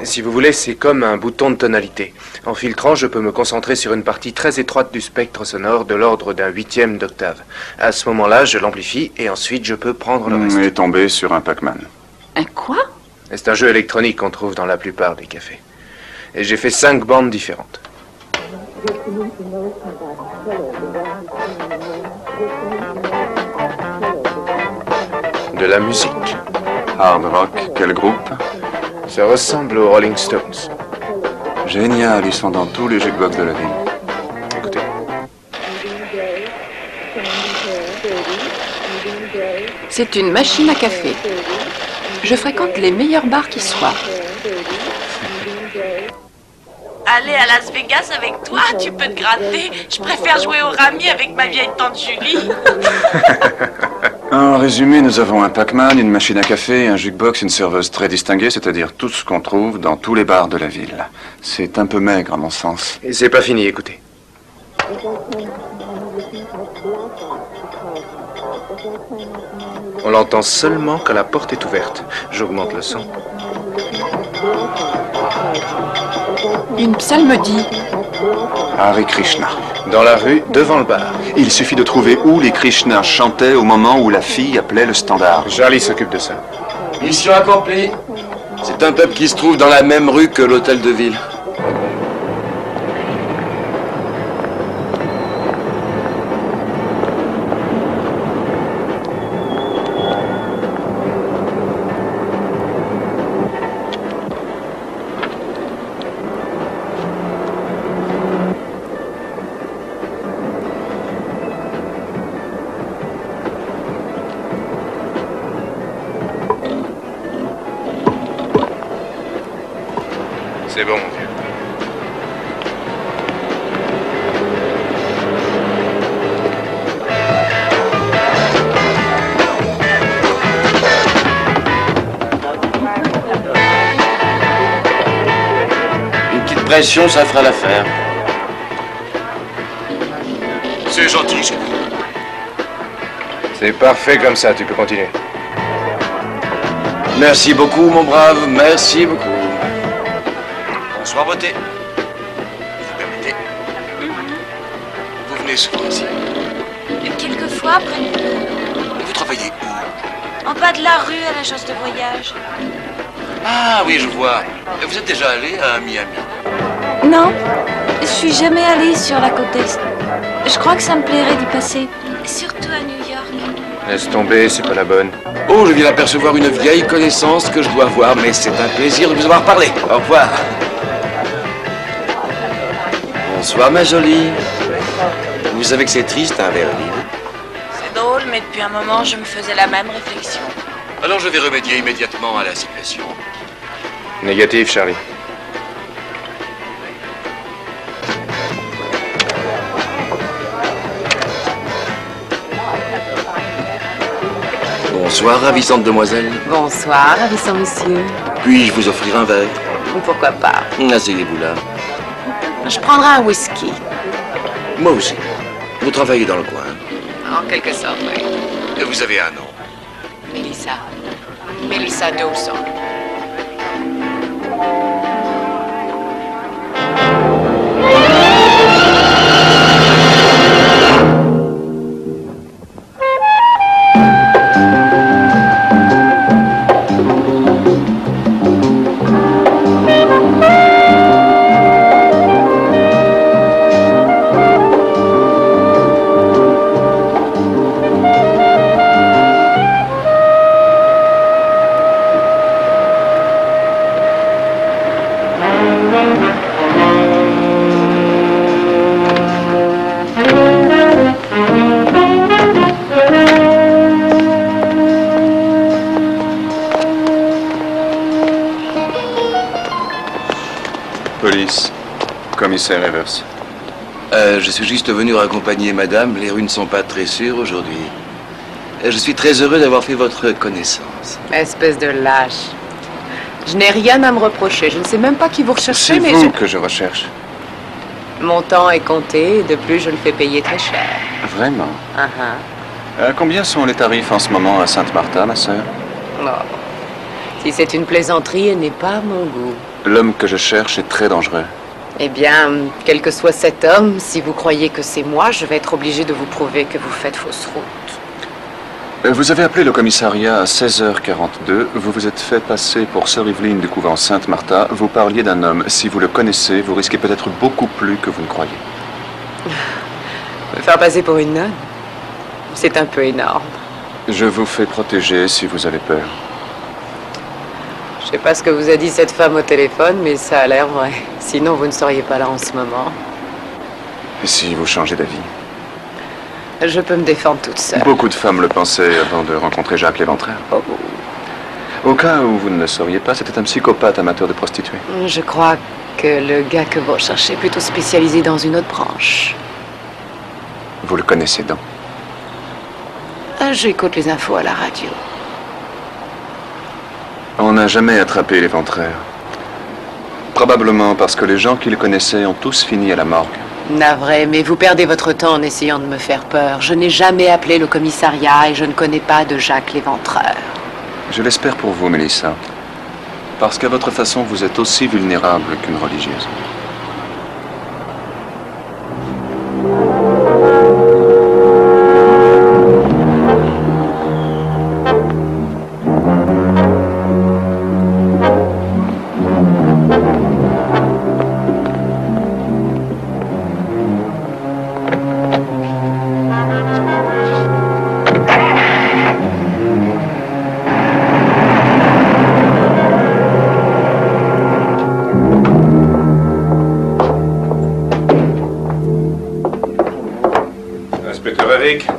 Speaker 2: Si vous voulez, c'est comme un bouton de tonalité. En filtrant, je peux me concentrer sur une partie très étroite du spectre sonore de l'ordre d'un 1/8 d'octave. À ce moment-là, je l'amplifie et ensuite je peux prendre le reste.
Speaker 5: Et tomber sur un Pac-Man.
Speaker 7: Un quoi?
Speaker 2: C'est un jeu électronique qu'on trouve dans la plupart des cafés. Et j'ai fait 5 bandes différentes. De la musique.
Speaker 5: Hard rock, quel groupe?
Speaker 2: Ça ressemble aux Rolling Stones.
Speaker 5: Génial, ils sont dans tous les jukebox de la ville.
Speaker 2: Écoutez.
Speaker 7: C'est une machine à café. Je fréquente les meilleurs bars qui soient.
Speaker 9: Aller à Las Vegas avec toi, tu peux te gratter. Je préfère jouer au rami avec ma vieille tante Julie.
Speaker 5: En résumé, nous avons un Pac-Man, une machine à café, un jukebox, une serveuse très distinguée, c'est-à-dire tout ce qu'on trouve dans tous les bars de la ville. C'est un peu maigre, à mon sens.
Speaker 2: Et c'est pas fini, écoutez. On l'entend seulement quand la porte est ouverte. J'augmente le son.
Speaker 7: Une psalmodie.
Speaker 5: Hare Krishna.
Speaker 2: Dans la rue, devant le bar.
Speaker 5: Il suffit de trouver où les Krishnas chantaient au moment où la fille appelait le standard.
Speaker 2: Charlie s'occupe de ça.
Speaker 11: Mission accomplie. C'est un pub qui se trouve dans la même rue que l'hôtel de ville.
Speaker 2: C'est bon, mon vieux.
Speaker 11: Une petite pression, ça fera l'affaire.
Speaker 3: C'est gentil, chérie.
Speaker 2: C'est parfait comme ça, tu peux continuer.
Speaker 11: Merci beaucoup, mon brave, merci beaucoup.
Speaker 3: Bonsoir, beauté. Vous permettez? Vous venez souvent ici.
Speaker 10: Quelquefois, après le boulot.
Speaker 3: Vous travaillez où?
Speaker 10: En bas de la rue, à l'agence de voyage.
Speaker 3: Ah oui, je vois. Vous êtes déjà allé à Miami?
Speaker 10: Non, je suis jamais allée sur la côte est. Je crois que ça me plairait d'y passer. Surtout à New York.
Speaker 2: Laisse tomber, c'est pas la bonne.
Speaker 11: Oh, je viens d'apercevoir une vieille connaissance que je dois voir, mais c'est un plaisir de vous avoir parlé. Au revoir. Bonsoir, ma jolie. Vous savez que c'est triste, un verre vide.
Speaker 9: C'est drôle, mais depuis un moment, je me faisais la même réflexion.
Speaker 3: Alors je vais remédier immédiatement à la situation.
Speaker 2: Négatif, Charlie.
Speaker 11: Bonsoir, ravissante demoiselle.
Speaker 7: Bonsoir, ravissant monsieur.
Speaker 11: Puis-je vous offrir un verre?
Speaker 7: Pourquoi pas?
Speaker 11: Asseyez-vous là.
Speaker 7: Je prendrai un whisky.
Speaker 11: Moi aussi. Vous travaillez dans le coin?
Speaker 7: En quelque sorte, oui.
Speaker 11: Vous avez un nom.
Speaker 7: Mélissa. Mélissa Dawson.
Speaker 5: Police. Commissaire Evers.
Speaker 11: Je suis juste venu raccompagner madame. Les rues ne sont pas très sûres aujourd'hui. Je suis très heureux d'avoir fait votre connaissance.
Speaker 7: Espèce de lâche. Je n'ai rien à me reprocher. Je ne sais même pas qui vous recherchez,
Speaker 5: C'est
Speaker 7: mais
Speaker 5: vous que je recherche.
Speaker 7: Mon temps est compté et de plus, je le fais payer très cher.
Speaker 5: Vraiment?
Speaker 7: Uh-huh.
Speaker 5: Combien sont les tarifs en ce moment à Sainte-Martha, ma sœur?
Speaker 7: Oh. Si c'est une plaisanterie, elle n'est pas à mon goût.
Speaker 5: L'homme que je cherche est très dangereux.
Speaker 7: Eh bien, quel que soit cet homme, si vous croyez que c'est moi, je vais être obligée de vous prouver que vous faites fausse route.
Speaker 5: Vous avez appelé le commissariat à 16h42. Vous vous êtes fait passer pour sœur Yveline du couvent Sainte-Martha. Vous parliez d'un homme. Si vous le connaissez, vous risquez peut-être beaucoup plus que vous ne croyez.
Speaker 7: Me faire passer pour une nonne? C'est un peu énorme.
Speaker 5: Je vous fais protéger si vous avez peur.
Speaker 7: Je sais pas ce que vous a dit cette femme au téléphone, mais ça a l'air vrai. Sinon, vous ne seriez pas là en ce moment.
Speaker 5: Et si vous changez d'avis?
Speaker 7: Je peux me défendre toute seule.
Speaker 5: Beaucoup de femmes le pensaient avant de rencontrer Jacques Léventreur.
Speaker 7: Oh.
Speaker 5: Au cas où vous ne le sauriez pas, c'était un psychopathe amateur de prostituées.
Speaker 7: Je crois que le gars que vous recherchez est plutôt spécialisé dans une autre branche.
Speaker 5: Vous le connaissez donc?
Speaker 7: J'écoute les infos à la radio.
Speaker 5: On n'a jamais attrapé Léventreur. Probablement parce que les gens qui le connaissaient ont tous fini à la morgue.
Speaker 7: Navré, mais vous perdez votre temps en essayant de me faire peur. Je n'ai jamais appelé le commissariat et je ne connais pas de Jacques Léventreur.
Speaker 5: Je l'espère pour vous, Mélissa. Parce qu'à votre façon, vous êtes aussi vulnérable qu'une religieuse.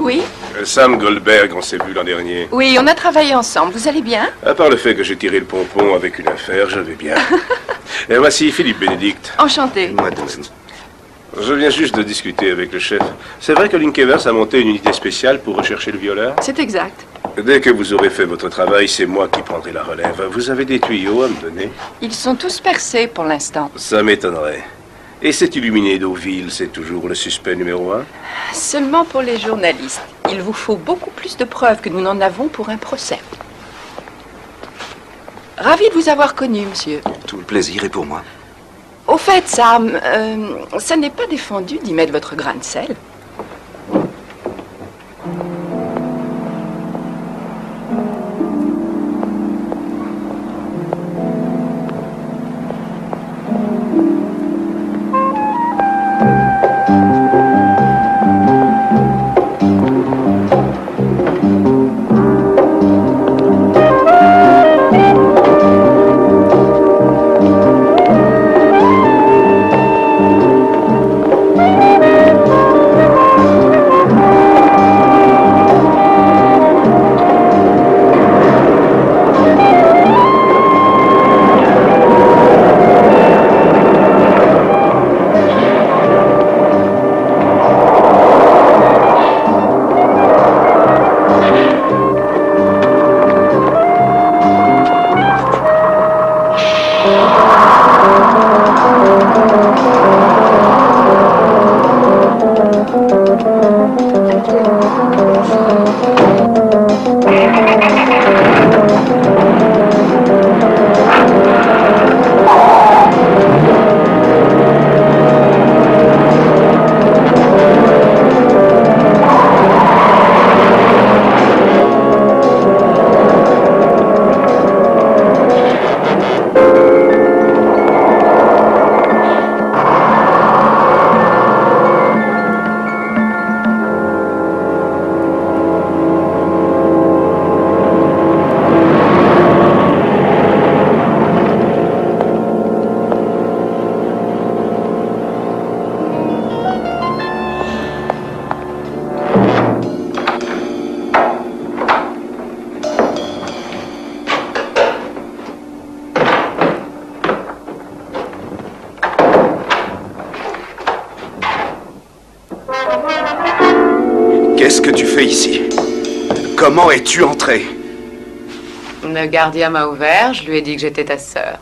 Speaker 7: Oui?
Speaker 4: Sam Goldberg, on s'est vu l'an dernier.
Speaker 7: Oui, on a travaillé ensemble. Vous allez bien?
Speaker 4: À part le fait que j'ai tiré le pompon avec une affaire, je vais bien. Et voici Philippe Bénédicte.
Speaker 7: Enchanté.
Speaker 8: Moi de même.
Speaker 4: Je viens juste de discuter avec le chef. C'est vrai que Linkevers a monté une unité spéciale pour rechercher le violeur?
Speaker 7: C'est exact.
Speaker 4: Dès que vous aurez fait votre travail, c'est moi qui prendrai la relève. Vous avez des tuyaux à me donner?
Speaker 7: Ils sont tous percés pour l'instant.
Speaker 4: Ça m'étonnerait. Et cet illuminé Deauville, c'est toujours le suspect numéro 1?
Speaker 7: Seulement pour les journalistes. Il vous faut beaucoup plus de preuves que nous n'en avons pour un procès. Ravi de vous avoir connu, monsieur.
Speaker 8: Tout le plaisir est pour moi.
Speaker 7: Au fait, Sam, ça n'est pas défendu d'y mettre votre grain de sel.
Speaker 3: Qu'est-ce que tu fais ici? Comment es-tu entré?
Speaker 12: Le gardien m'a ouvert, je lui ai dit que j'étais ta sœur.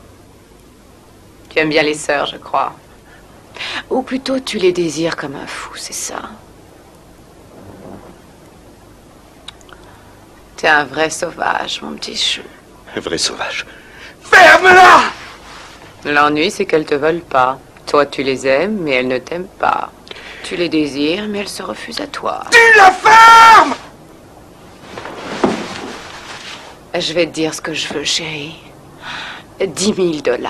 Speaker 12: Tu aimes bien les sœurs, je crois. Ou plutôt, tu les désires comme un fou, c'est ça? T'es un vrai sauvage, mon petit chou.
Speaker 3: Un vrai sauvage. Ferme-la!
Speaker 12: L'ennui, c'est qu'elles te veulent pas. Toi, tu les aimes, mais elles ne t'aiment pas. Tu les désires, mais elles se refusent à toi.
Speaker 3: Tu la fermes!
Speaker 12: Je vais te dire ce que je veux, chérie. 10 000 $.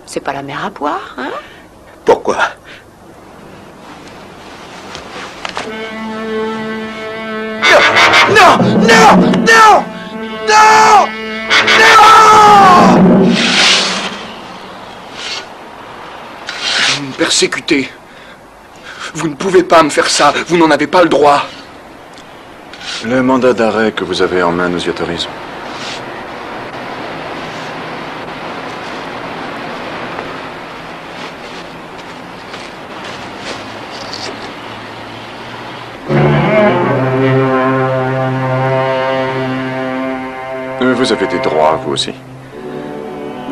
Speaker 12: C'est pas la mer à boire, hein?
Speaker 3: Pourquoi? Non! Non! Non! Non! Non!
Speaker 2: Vous me persécutez. Vous ne pouvez pas me faire ça. Vous n'en avez pas le droit.
Speaker 5: Le mandat d'arrêt que vous avez en main nous y autorise. Vous avez des droits, vous aussi.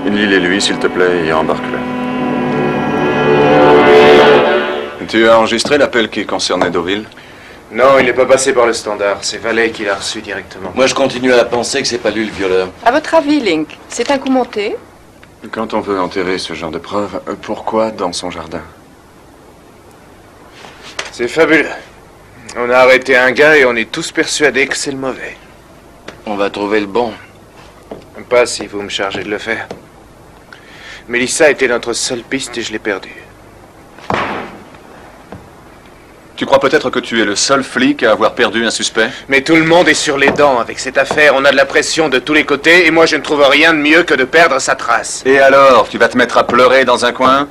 Speaker 5: Lis-les-lui, s'il te plaît, et embarque-le. Tu as enregistré l'appel qui concernait Deauville?
Speaker 2: Non, il n'est pas passé par le standard. C'est Valet qui l'a reçu directement.
Speaker 6: Moi, je continue à penser que c'est pas lui le violeur.
Speaker 7: À votre avis, Link, c'est un coup monté?
Speaker 5: Quand on veut enterrer ce genre de preuves, pourquoi dans son jardin?
Speaker 2: C'est fabuleux. On a arrêté un gars et on est tous persuadés que c'est le mauvais.
Speaker 6: On va trouver le bon.
Speaker 2: Pas si vous me chargez de le faire. Mélissa était notre seule piste et je l'ai perdue.
Speaker 5: Tu crois peut-être que tu es le seul flic à avoir perdu un suspect?
Speaker 2: Mais tout le monde est sur les dents avec cette affaire. On a de la pression de tous les côtés et moi je ne trouve rien de mieux que de perdre sa trace.
Speaker 5: Et alors, tu vas te mettre à pleurer dans un coin?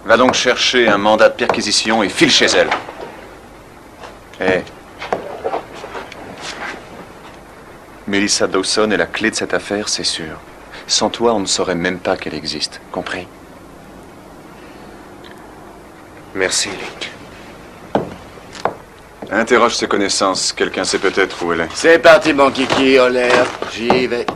Speaker 5: Va donc chercher un mandat de perquisition et file chez elle. Hé. Mélissa Dawson est la clé de cette affaire, c'est sûr. Sans toi, on ne saurait même pas qu'elle existe. Compris?
Speaker 2: Merci, Link.
Speaker 5: Interroge ses connaissances. Quelqu'un sait peut-être où elle est.
Speaker 6: C'est parti, mon kiki, olé, hop, j'y vais.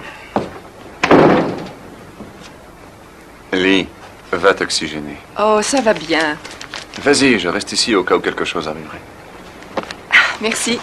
Speaker 5: Lee, va t'oxygéner.
Speaker 7: Oh, ça va bien.
Speaker 5: Vas-y, je reste ici au cas où quelque chose arriverait.
Speaker 7: Merci.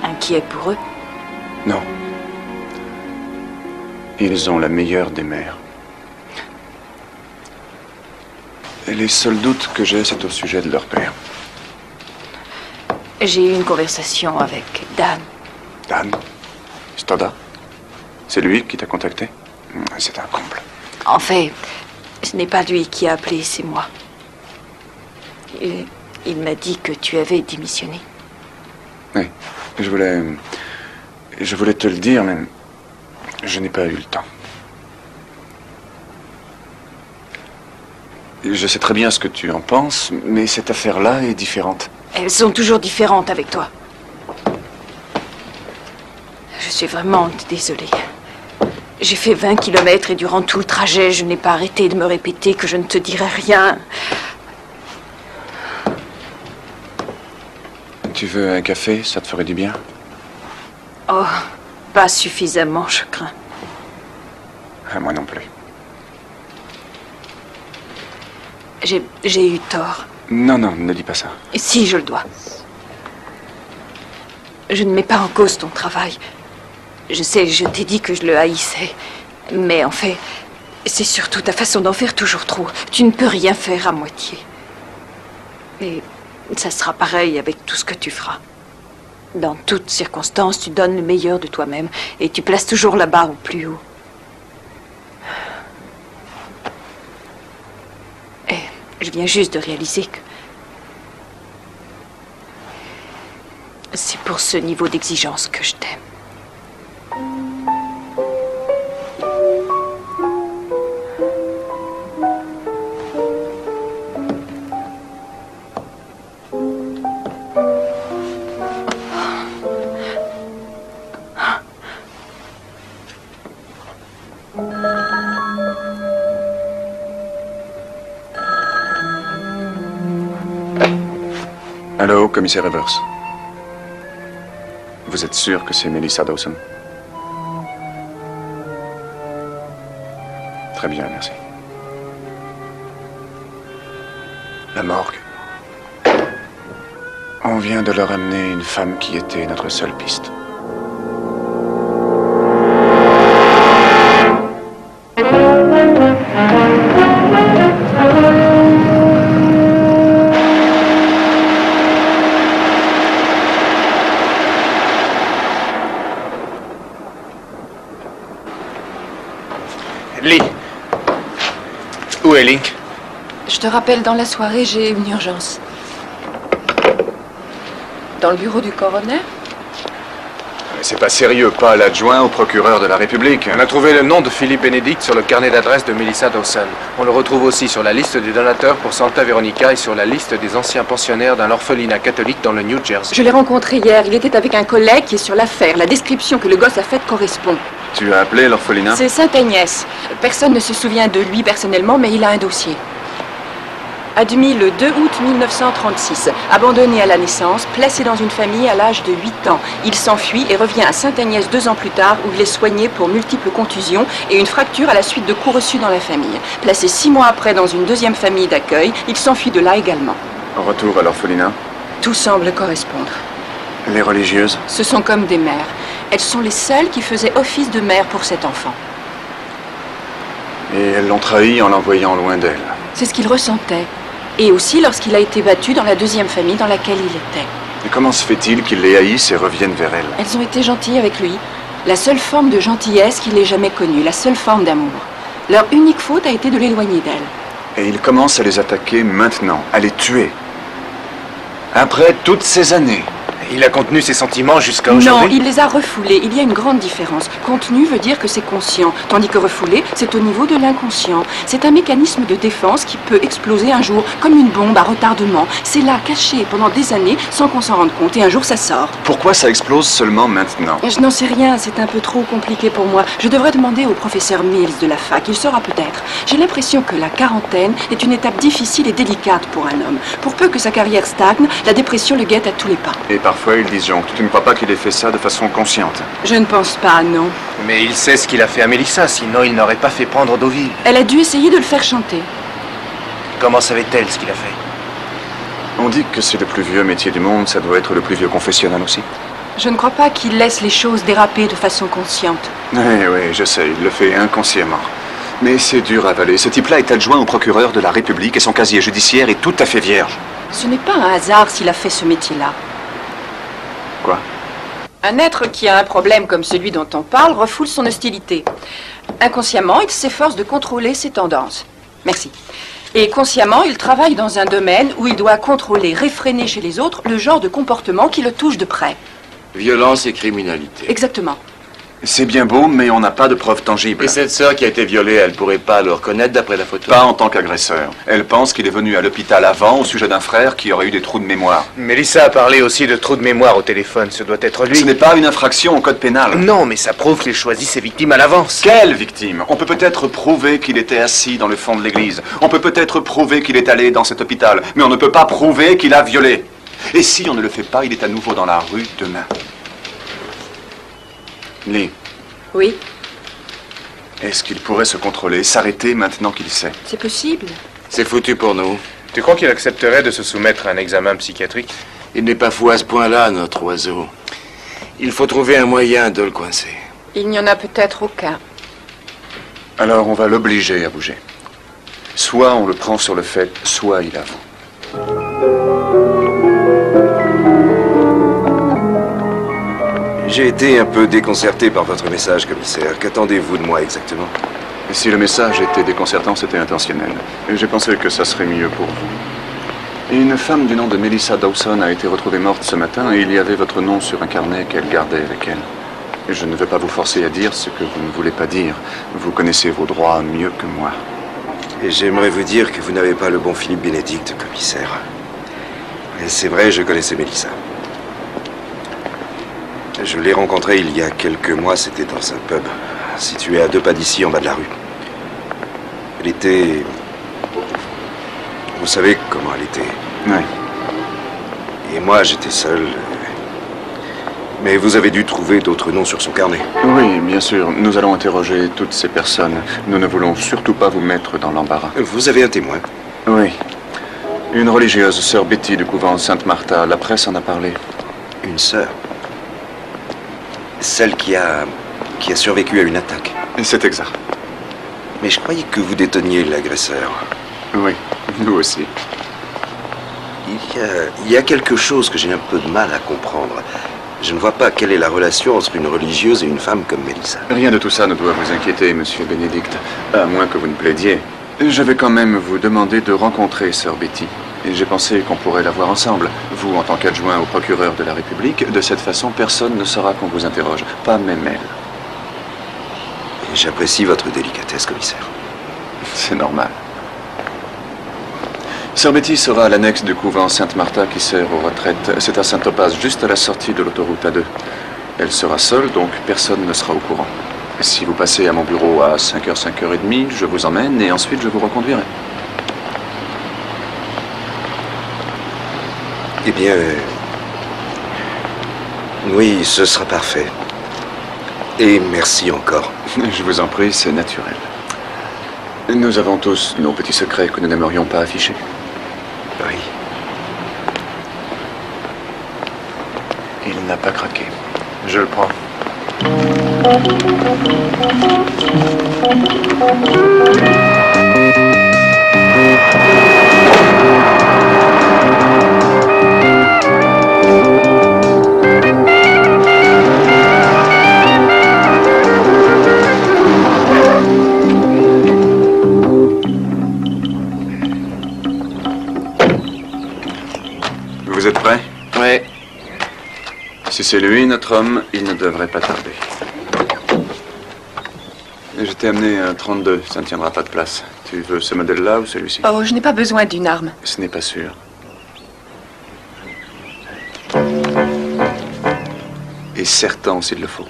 Speaker 9: Inquiet pour eux?
Speaker 5: Non. Ils ont la meilleure des mères. Et les seuls doutes que j'ai, c'est au sujet de leur père.
Speaker 9: J'ai eu une conversation avec Dan.
Speaker 5: Dan? Stoddard? C'est lui qui t'a contacté? C'est un comble.
Speaker 9: En fait, ce n'est pas lui qui a appelé, c'est moi. Il m'a dit que tu avais démissionné.
Speaker 5: Oui, je voulais te le dire, mais je n'ai pas eu le temps. Je sais très bien ce que tu en penses, mais cette affaire-là est différente.
Speaker 9: Elles sont toujours différentes avec toi. Je suis vraiment désolée. J'ai fait 20 kilomètres et durant tout le trajet, je n'ai pas arrêté de me répéter que je ne te dirai rien.
Speaker 5: Tu veux un café? Ça te ferait du bien?
Speaker 9: Oh, pas suffisamment, je crains.
Speaker 5: Moi non plus.
Speaker 9: J'ai eu tort.
Speaker 5: Non, non, ne dis pas ça.
Speaker 9: Si, je le dois. Je ne mets pas en cause ton travail. Je sais, je t'ai dit que je le haïssais. Mais en fait, c'est surtout ta façon d'en faire toujours trop. Tu ne peux rien faire à moitié. Et Ça sera pareil avec tout ce que tu feras. Dans toutes circonstances, tu donnes le meilleur de toi-même et tu places toujours la barre au plus haut. Et je viens juste de réaliser que c'est pour ce niveau d'exigence que je t'aime.
Speaker 5: Allô, commissaire Evers. Vous êtes sûr que c'est Melissa Dawson? Très bien, merci. La morgue. On vient de leur amener une femme qui était notre seule piste.
Speaker 2: Lee. Où est Link?
Speaker 7: Je te rappelle, dans la soirée, j'ai une urgence. Dans le bureau du coroner?
Speaker 5: C'est pas sérieux, pas l'adjoint au procureur de la République.
Speaker 2: On a trouvé le nom de Philippe Benedict sur le carnet d'adresse de Melissa Dawson. On le retrouve aussi sur la liste des donateurs pour Santa Veronica et sur la liste des anciens pensionnaires d'un orphelinat catholique dans le New Jersey.
Speaker 7: Je l'ai rencontré hier. Il était avec un collègue qui est sur l'affaire. La description que le gosse a faite correspond.
Speaker 5: Tu as appelé l'orphelinat?
Speaker 7: C'est Sainte-Agnès. Personne ne se souvient de lui personnellement, mais il a un dossier. Admis le 2 août 1936, abandonné à la naissance, placé dans une famille à l'âge de 8 ans. Il s'enfuit et revient à Sainte-Agnès 2 ans plus tard, où il est soigné pour multiples contusions et une fracture à la suite de coups reçus dans la famille. Placé 6 mois après dans une deuxième famille d'accueil, il s'enfuit de là également.
Speaker 5: Retour à l'orphelinat?
Speaker 7: Tout semble correspondre.
Speaker 5: Les religieuses?
Speaker 7: Ce sont comme des mères. Elles sont les seules qui faisaient office de mère pour cet enfant.
Speaker 5: Et elles l'ont trahi en l'envoyant loin d'elle.
Speaker 7: C'est ce qu'il ressentait. Et aussi lorsqu'il a été battu dans la deuxième famille dans laquelle il était.
Speaker 5: Et comment se fait-il qu'ils les haïssent et reviennent vers elle?
Speaker 7: Elles ont été gentilles avec lui. La seule forme de gentillesse qu'il ait jamais connue, la seule forme d'amour. Leur unique faute a été de l'éloigner d'elle.
Speaker 5: Et il commence à les attaquer maintenant, à les tuer. Après toutes ces années.
Speaker 2: Il a contenu ses sentiments jusqu'à
Speaker 7: Non,
Speaker 2: aujourd'hui?
Speaker 7: il les a refoulés. Il y a une grande différence. Contenu veut dire que c'est conscient, tandis que refoulé, c'est au niveau de l'inconscient. C'est un mécanisme de défense qui peut exploser un jour, comme une bombe à retardement. C'est là, caché pendant des années, sans qu'on s'en rende compte, et un jour ça sort.
Speaker 5: Pourquoi ça explose seulement maintenant?
Speaker 7: Je n'en sais rien, c'est un peu trop compliqué pour moi. Je devrais demander au professeur Mills de la fac, il saura peut-être. J'ai l'impression que la quarantaine est une étape difficile et délicate pour un homme. Pour peu que sa carrière stagne, la dépression le guette à tous les pas.
Speaker 5: Et parfois ils disjonctent. Tu ne crois pas qu'il ait fait ça de façon consciente?
Speaker 7: Je ne pense pas, non.
Speaker 2: Mais il sait ce qu'il a fait à Melissa, sinon il n'aurait pas fait prendre Deauville.
Speaker 7: Elle a dû essayer de le faire chanter.
Speaker 2: Comment savait-elle ce qu'il a fait?
Speaker 5: On dit que c'est le plus vieux métier du monde, ça doit être le plus vieux confessionnal aussi.
Speaker 7: Je ne crois pas qu'il laisse les choses déraper de façon consciente.
Speaker 5: Oui, je sais, il le fait inconsciemment. Mais c'est dur à avaler. Ce type-là est adjoint au procureur de la République et son casier judiciaire est tout à fait vierge.
Speaker 7: Ce n'est pas un hasard s'il a fait ce métier-là.
Speaker 5: Quoi?
Speaker 7: Un être qui a un problème comme celui dont on parle refoule son hostilité. Inconsciemment, il s'efforce de contrôler ses tendances. Merci. Et consciemment, il travaille dans un domaine où il doit contrôler, réfréner chez les autres le genre de comportement qui le touche de près.
Speaker 11: Violence et criminalité.
Speaker 7: Exactement.
Speaker 5: C'est bien beau, mais on n'a pas de preuves tangibles.
Speaker 11: Et cette sœur qui a été violée, elle pourrait pas le reconnaître d'après la photo?
Speaker 5: Pas en tant qu'agresseur. Elle pense qu'il est venu à l'hôpital avant au sujet d'un frère qui aurait eu des trous de mémoire.
Speaker 2: Melissa a parlé aussi de trous de mémoire au téléphone. Ce doit être lui.
Speaker 5: Ce n'est pas une infraction au code pénal.
Speaker 2: Non, mais ça prouve qu'il choisit ses victimes à l'avance.
Speaker 5: Quelle victime? On peut peut-être prouver qu'il était assis dans le fond de l'église. On peut peut-être prouver qu'il est allé dans cet hôpital. Mais on ne peut pas prouver qu'il a violé. Et si on ne le fait pas, il est à nouveau dans la rue demain. Lee.
Speaker 7: Oui.
Speaker 5: Est-ce qu'il pourrait se contrôler, s'arrêter maintenant qu'il sait?
Speaker 7: C'est possible.
Speaker 11: C'est foutu pour nous.
Speaker 2: Tu crois qu'il accepterait de se soumettre à un examen psychiatrique?
Speaker 11: Il n'est pas fou à ce point-là, notre oiseau. Il faut trouver un moyen de le coincer.
Speaker 7: Il n'y en a peut-être aucun.
Speaker 5: Alors on va l'obliger à bouger. Soit on le prend sur le fait, soit il avoue.
Speaker 3: J'ai été un peu déconcerté par votre message, commissaire. Qu'attendez-vous de moi exactement?
Speaker 5: Si le message était déconcertant, c'était intentionnel. J'ai pensé que ça serait mieux pour vous. Une femme du nom de Melissa Dawson a été retrouvée morte ce matin et il y avait votre nom sur un carnet qu'elle gardait avec elle. Je ne veux pas vous forcer à dire ce que vous ne voulez pas dire. Vous connaissez vos droits mieux que moi.
Speaker 3: Et j'aimerais vous dire que vous n'avez pas le bon Philippe Bénédicte, commissaire. Et c'est vrai, je connaissais Melissa. Je l'ai rencontrée il y a quelques mois, c'était dans un pub, situé à 2 pas d'ici, en bas de la rue. Elle était... Vous savez comment elle était.
Speaker 5: Oui.
Speaker 3: Et moi, j'étais seul. Mais vous avez dû trouver d'autres noms sur son carnet.
Speaker 5: Oui, bien sûr. Nous allons interroger toutes ces personnes. Nous ne voulons surtout pas vous mettre dans l'embarras.
Speaker 3: Vous avez un témoin?
Speaker 5: Oui. Une religieuse, sœur Betty du couvent Sainte-Martha. La presse en a parlé.
Speaker 3: Une sœur? Celle qui a survécu à une attaque.
Speaker 5: C'est exact.
Speaker 3: Mais je croyais que vous déteniez l'agresseur.
Speaker 5: Oui, nous aussi.
Speaker 3: Il y a quelque chose que j'ai un peu de mal à comprendre. Je ne vois pas quelle est la relation entre une religieuse et une femme comme Melissa.
Speaker 5: Rien de tout ça ne doit vous inquiéter, monsieur Bénédicte. À moins que vous ne plaidiez. Je vais quand même vous demander de rencontrer sœur Betty. Et j'ai pensé qu'on pourrait la voir ensemble. Vous, en tant qu'adjoint au procureur de la République, de cette façon, personne ne saura qu'on vous interroge. Pas même elle.
Speaker 3: Et j'apprécie votre délicatesse, commissaire.
Speaker 5: C'est normal. Sœur Betty sera à l'annexe du couvent Sainte-Martha qui sert aux retraites. C'est à Saint-Topaz, juste à la sortie de l'autoroute A2. Elle sera seule, donc personne ne sera au courant. Si vous passez à mon bureau à 5h, 5h30, je vous emmène et ensuite je vous reconduirai.
Speaker 3: Eh bien, oui, ce sera parfait. Et merci encore.
Speaker 5: Je vous en prie, c'est naturel. Nous avons tous nos petits secrets que nous n'aimerions pas afficher.
Speaker 3: Oui.
Speaker 5: Il n'a pas craqué. Je le prends. Vous êtes prêts?
Speaker 6: Oui.
Speaker 5: Si c'est lui, notre homme, il ne devrait pas tarder. Je t'ai amené un 32, ça ne tiendra pas de place. Tu veux ce modèle-là ou celui-ci?
Speaker 1: Oh, je n'ai pas besoin d'une arme.
Speaker 5: Ce n'est pas sûr. Et certain s'il le faut.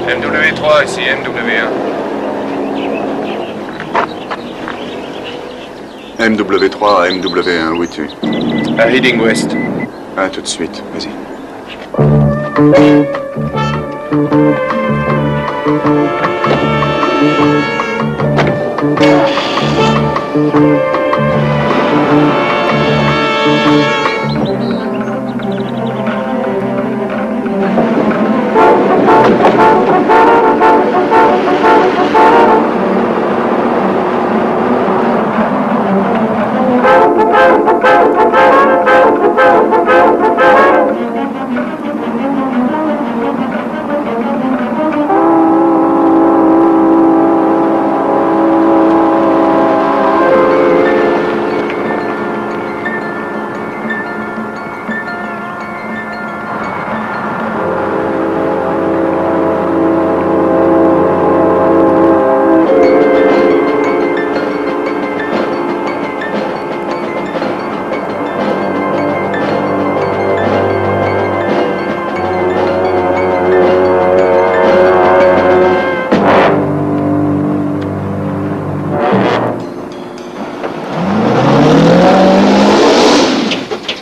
Speaker 2: MW3, ici MW1.
Speaker 5: MW3 à MW1, où es-tu?
Speaker 2: À Heading West.
Speaker 5: À tout de suite, vas-y.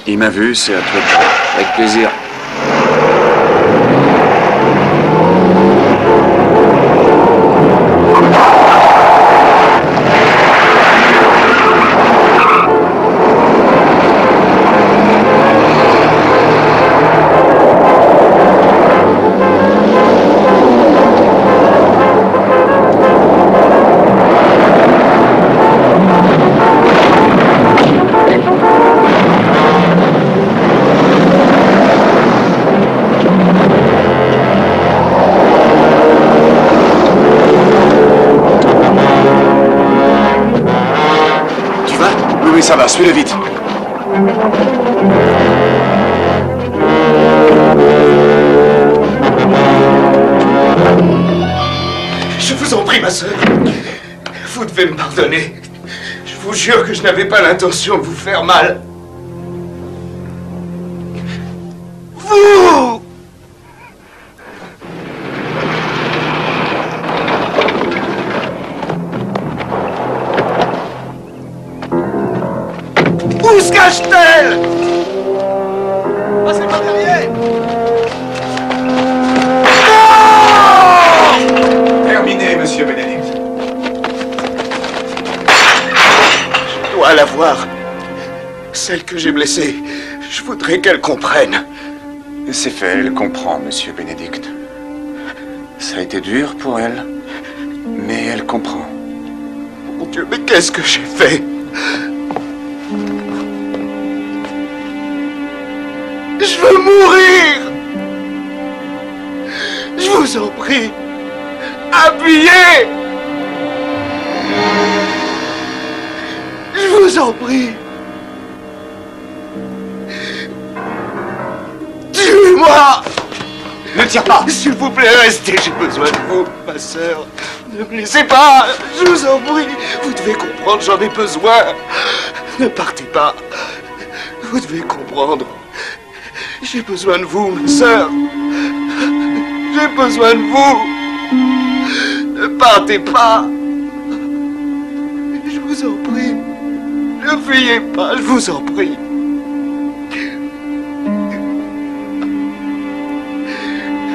Speaker 5: Il m'a vu, c'est à toi de parler.
Speaker 11: Avec plaisir.
Speaker 2: Oui, ça va, suis-le vite.
Speaker 3: Je vous en prie, ma sœur. Vous devez me pardonner. Je vous jure que je n'avais pas l'intention de vous faire mal. Vous! Où se cache-t-elle? Passez par derrière! Non!
Speaker 2: Terminé, monsieur Bénédicte.
Speaker 3: Je dois la voir. Celle que j'ai blessée. Je voudrais qu'elle comprenne.
Speaker 2: C'est fait, elle comprend, monsieur Bénédicte. Ça a été dur pour elle, mais elle comprend.
Speaker 3: Mon Dieu, mais qu'est-ce que j'ai fait? Je veux mourir! Je vous en prie, appuyez! Je vous en prie. Tuez-moi!
Speaker 2: Ne tire pas!
Speaker 3: S'il vous plaît, restez, j'ai besoin de vous, ma sœur. Ne me laissez pas, je vous en prie. Vous devez comprendre, j'en ai besoin. Ne partez pas. Vous devez comprendre. J'ai besoin de vous, ma sœur. J'ai besoin de vous. Ne partez pas. Je vous en prie. Ne fuyez pas, je vous en prie.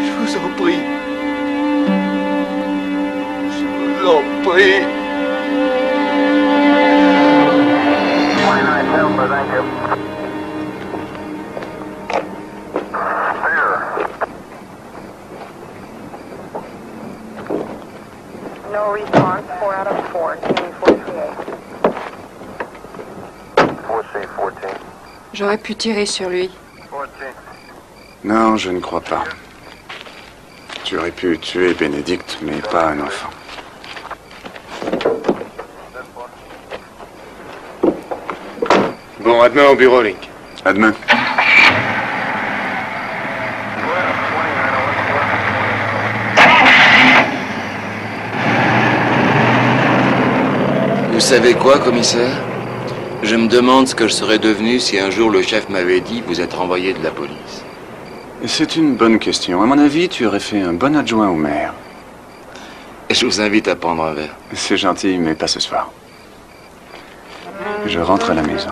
Speaker 3: Je vous en prie. Je vous en prie.
Speaker 13: No response, 4 out of 4, Team 438. 4C14.
Speaker 7: J'aurais pu tirer sur lui.
Speaker 2: Non, je ne crois pas. Tu aurais pu tuer Bénédicte, mais pas un enfant.
Speaker 4: Bon, à demain au bureau, Link.
Speaker 2: À demain.
Speaker 11: Vous savez quoi, commissaire? Je me demande ce que je serais devenu si un jour le chef m'avait dit « Vous êtes renvoyé de la police ».
Speaker 2: C'est une bonne question. À mon avis, tu aurais fait un bon adjoint au maire.
Speaker 11: Je vous invite à prendre un verre.
Speaker 2: C'est gentil, mais pas ce soir. Je rentre à la maison.